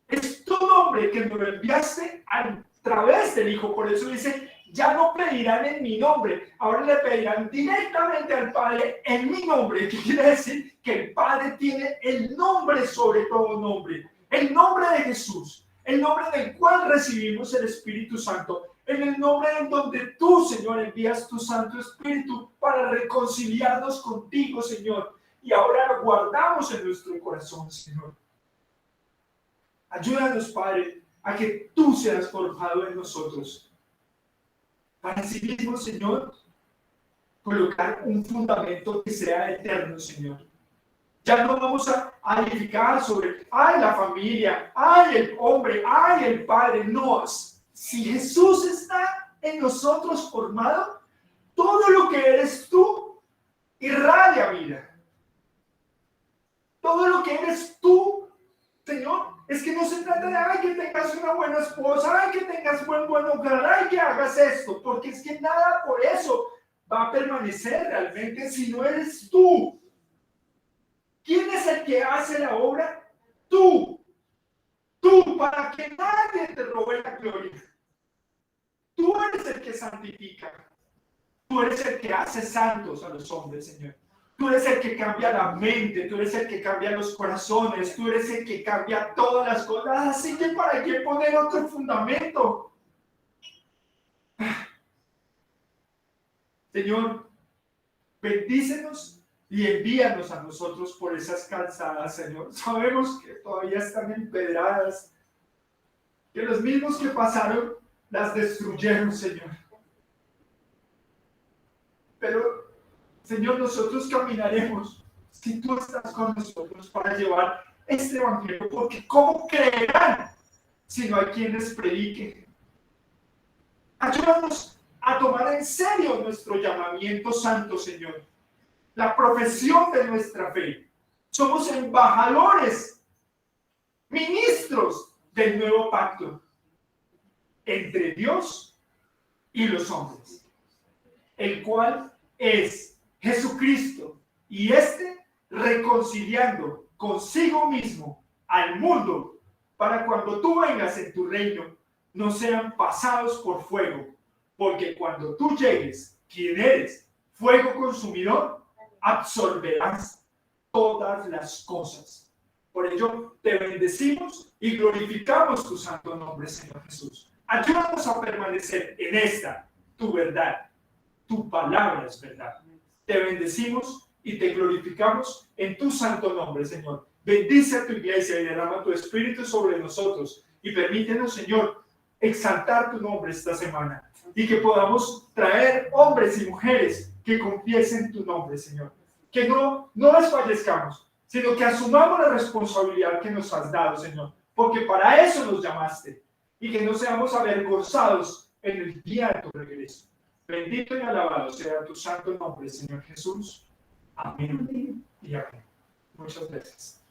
Es tu nombre que nos lo enviaste a través del Hijo. Por eso dice, ya no pedirán en mi nombre, ahora le pedirán directamente al Padre en mi nombre. ¿Qué quiere decir? Que el Padre tiene el nombre sobre todo nombre, el nombre de Jesús, el nombre del cual recibimos el Espíritu Santo, en el nombre en donde tú, Señor, envías tu Santo Espíritu para reconciliarnos contigo, Señor, y ahora lo guardamos en nuestro corazón, Señor. Ayúdanos, Padre, a que tú seas forjado en nosotros. Para sí mismo, Señor, colocar un fundamento que sea eterno, Señor. Ya no vamos a edificar sobre, la familia, el hombre, el padre. No, si Jesús está en nosotros formado, todo lo que eres tú irradia vida. Todo lo que eres tú, Señor, es que no se trata de que tengas una buena esposa, que tengas buen hogar, que hagas esto, porque es que nada por eso va a permanecer realmente si no eres tú. ¿Quién es el que hace la obra? Tú, para que nadie te robe la gloria. Tú eres el que santifica. Tú eres el que hace santos a los hombres, Señor. Tú eres el que cambia la mente, tú eres el que cambia los corazones, tú eres el que cambia todas las cosas. Así que ¿para qué poner otro fundamento? Señor, bendícenos y envíanos a nosotros por esas calzadas, Señor. Sabemos que todavía están empedradas, que los mismos que pasaron las destruyeron, Señor. Pero, Señor, nosotros caminaremos si tú estás con nosotros para llevar este evangelio, porque ¿cómo creerán si no hay quien les predique? Ayúdanos a tomar en serio nuestro llamamiento santo, Señor, la profesión de nuestra fe. Somos embajadores, ministros del nuevo pacto entre Dios y los hombres, el cual es Jesucristo, y reconciliando consigo mismo al mundo, para cuando tú vengas en tu reino, no sean pasados por fuego, porque cuando tú llegues, ¿quién eres? Fuego consumidor, absorberás todas las cosas. Por ello, te bendecimos y glorificamos tu santo nombre, Señor Jesús. Ayúdanos a permanecer en esta, tu verdad. Tu palabra es verdad. Te bendecimos y te glorificamos en tu santo nombre, Señor. Bendice a tu iglesia y derrama tu espíritu sobre nosotros. Y permítenos, Señor, exaltar tu nombre esta semana. Y que podamos traer hombres y mujeres que confiesen tu nombre, Señor. Que no desfallezcamos, sino que asumamos la responsabilidad que nos has dado, Señor. Porque para eso nos llamaste. Y que no seamos avergonzados en el día de tu regreso. Bendito y alabado sea tu santo nombre, Señor Jesús. Amén y amén. Muchas gracias.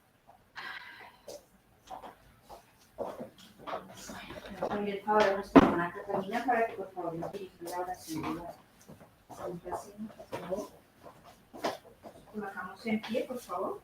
También el favor a nuestra hermana Catalina para que por favor nos dirija la oración de la Santa Cena, por favor. Colocamos en pie, por favor.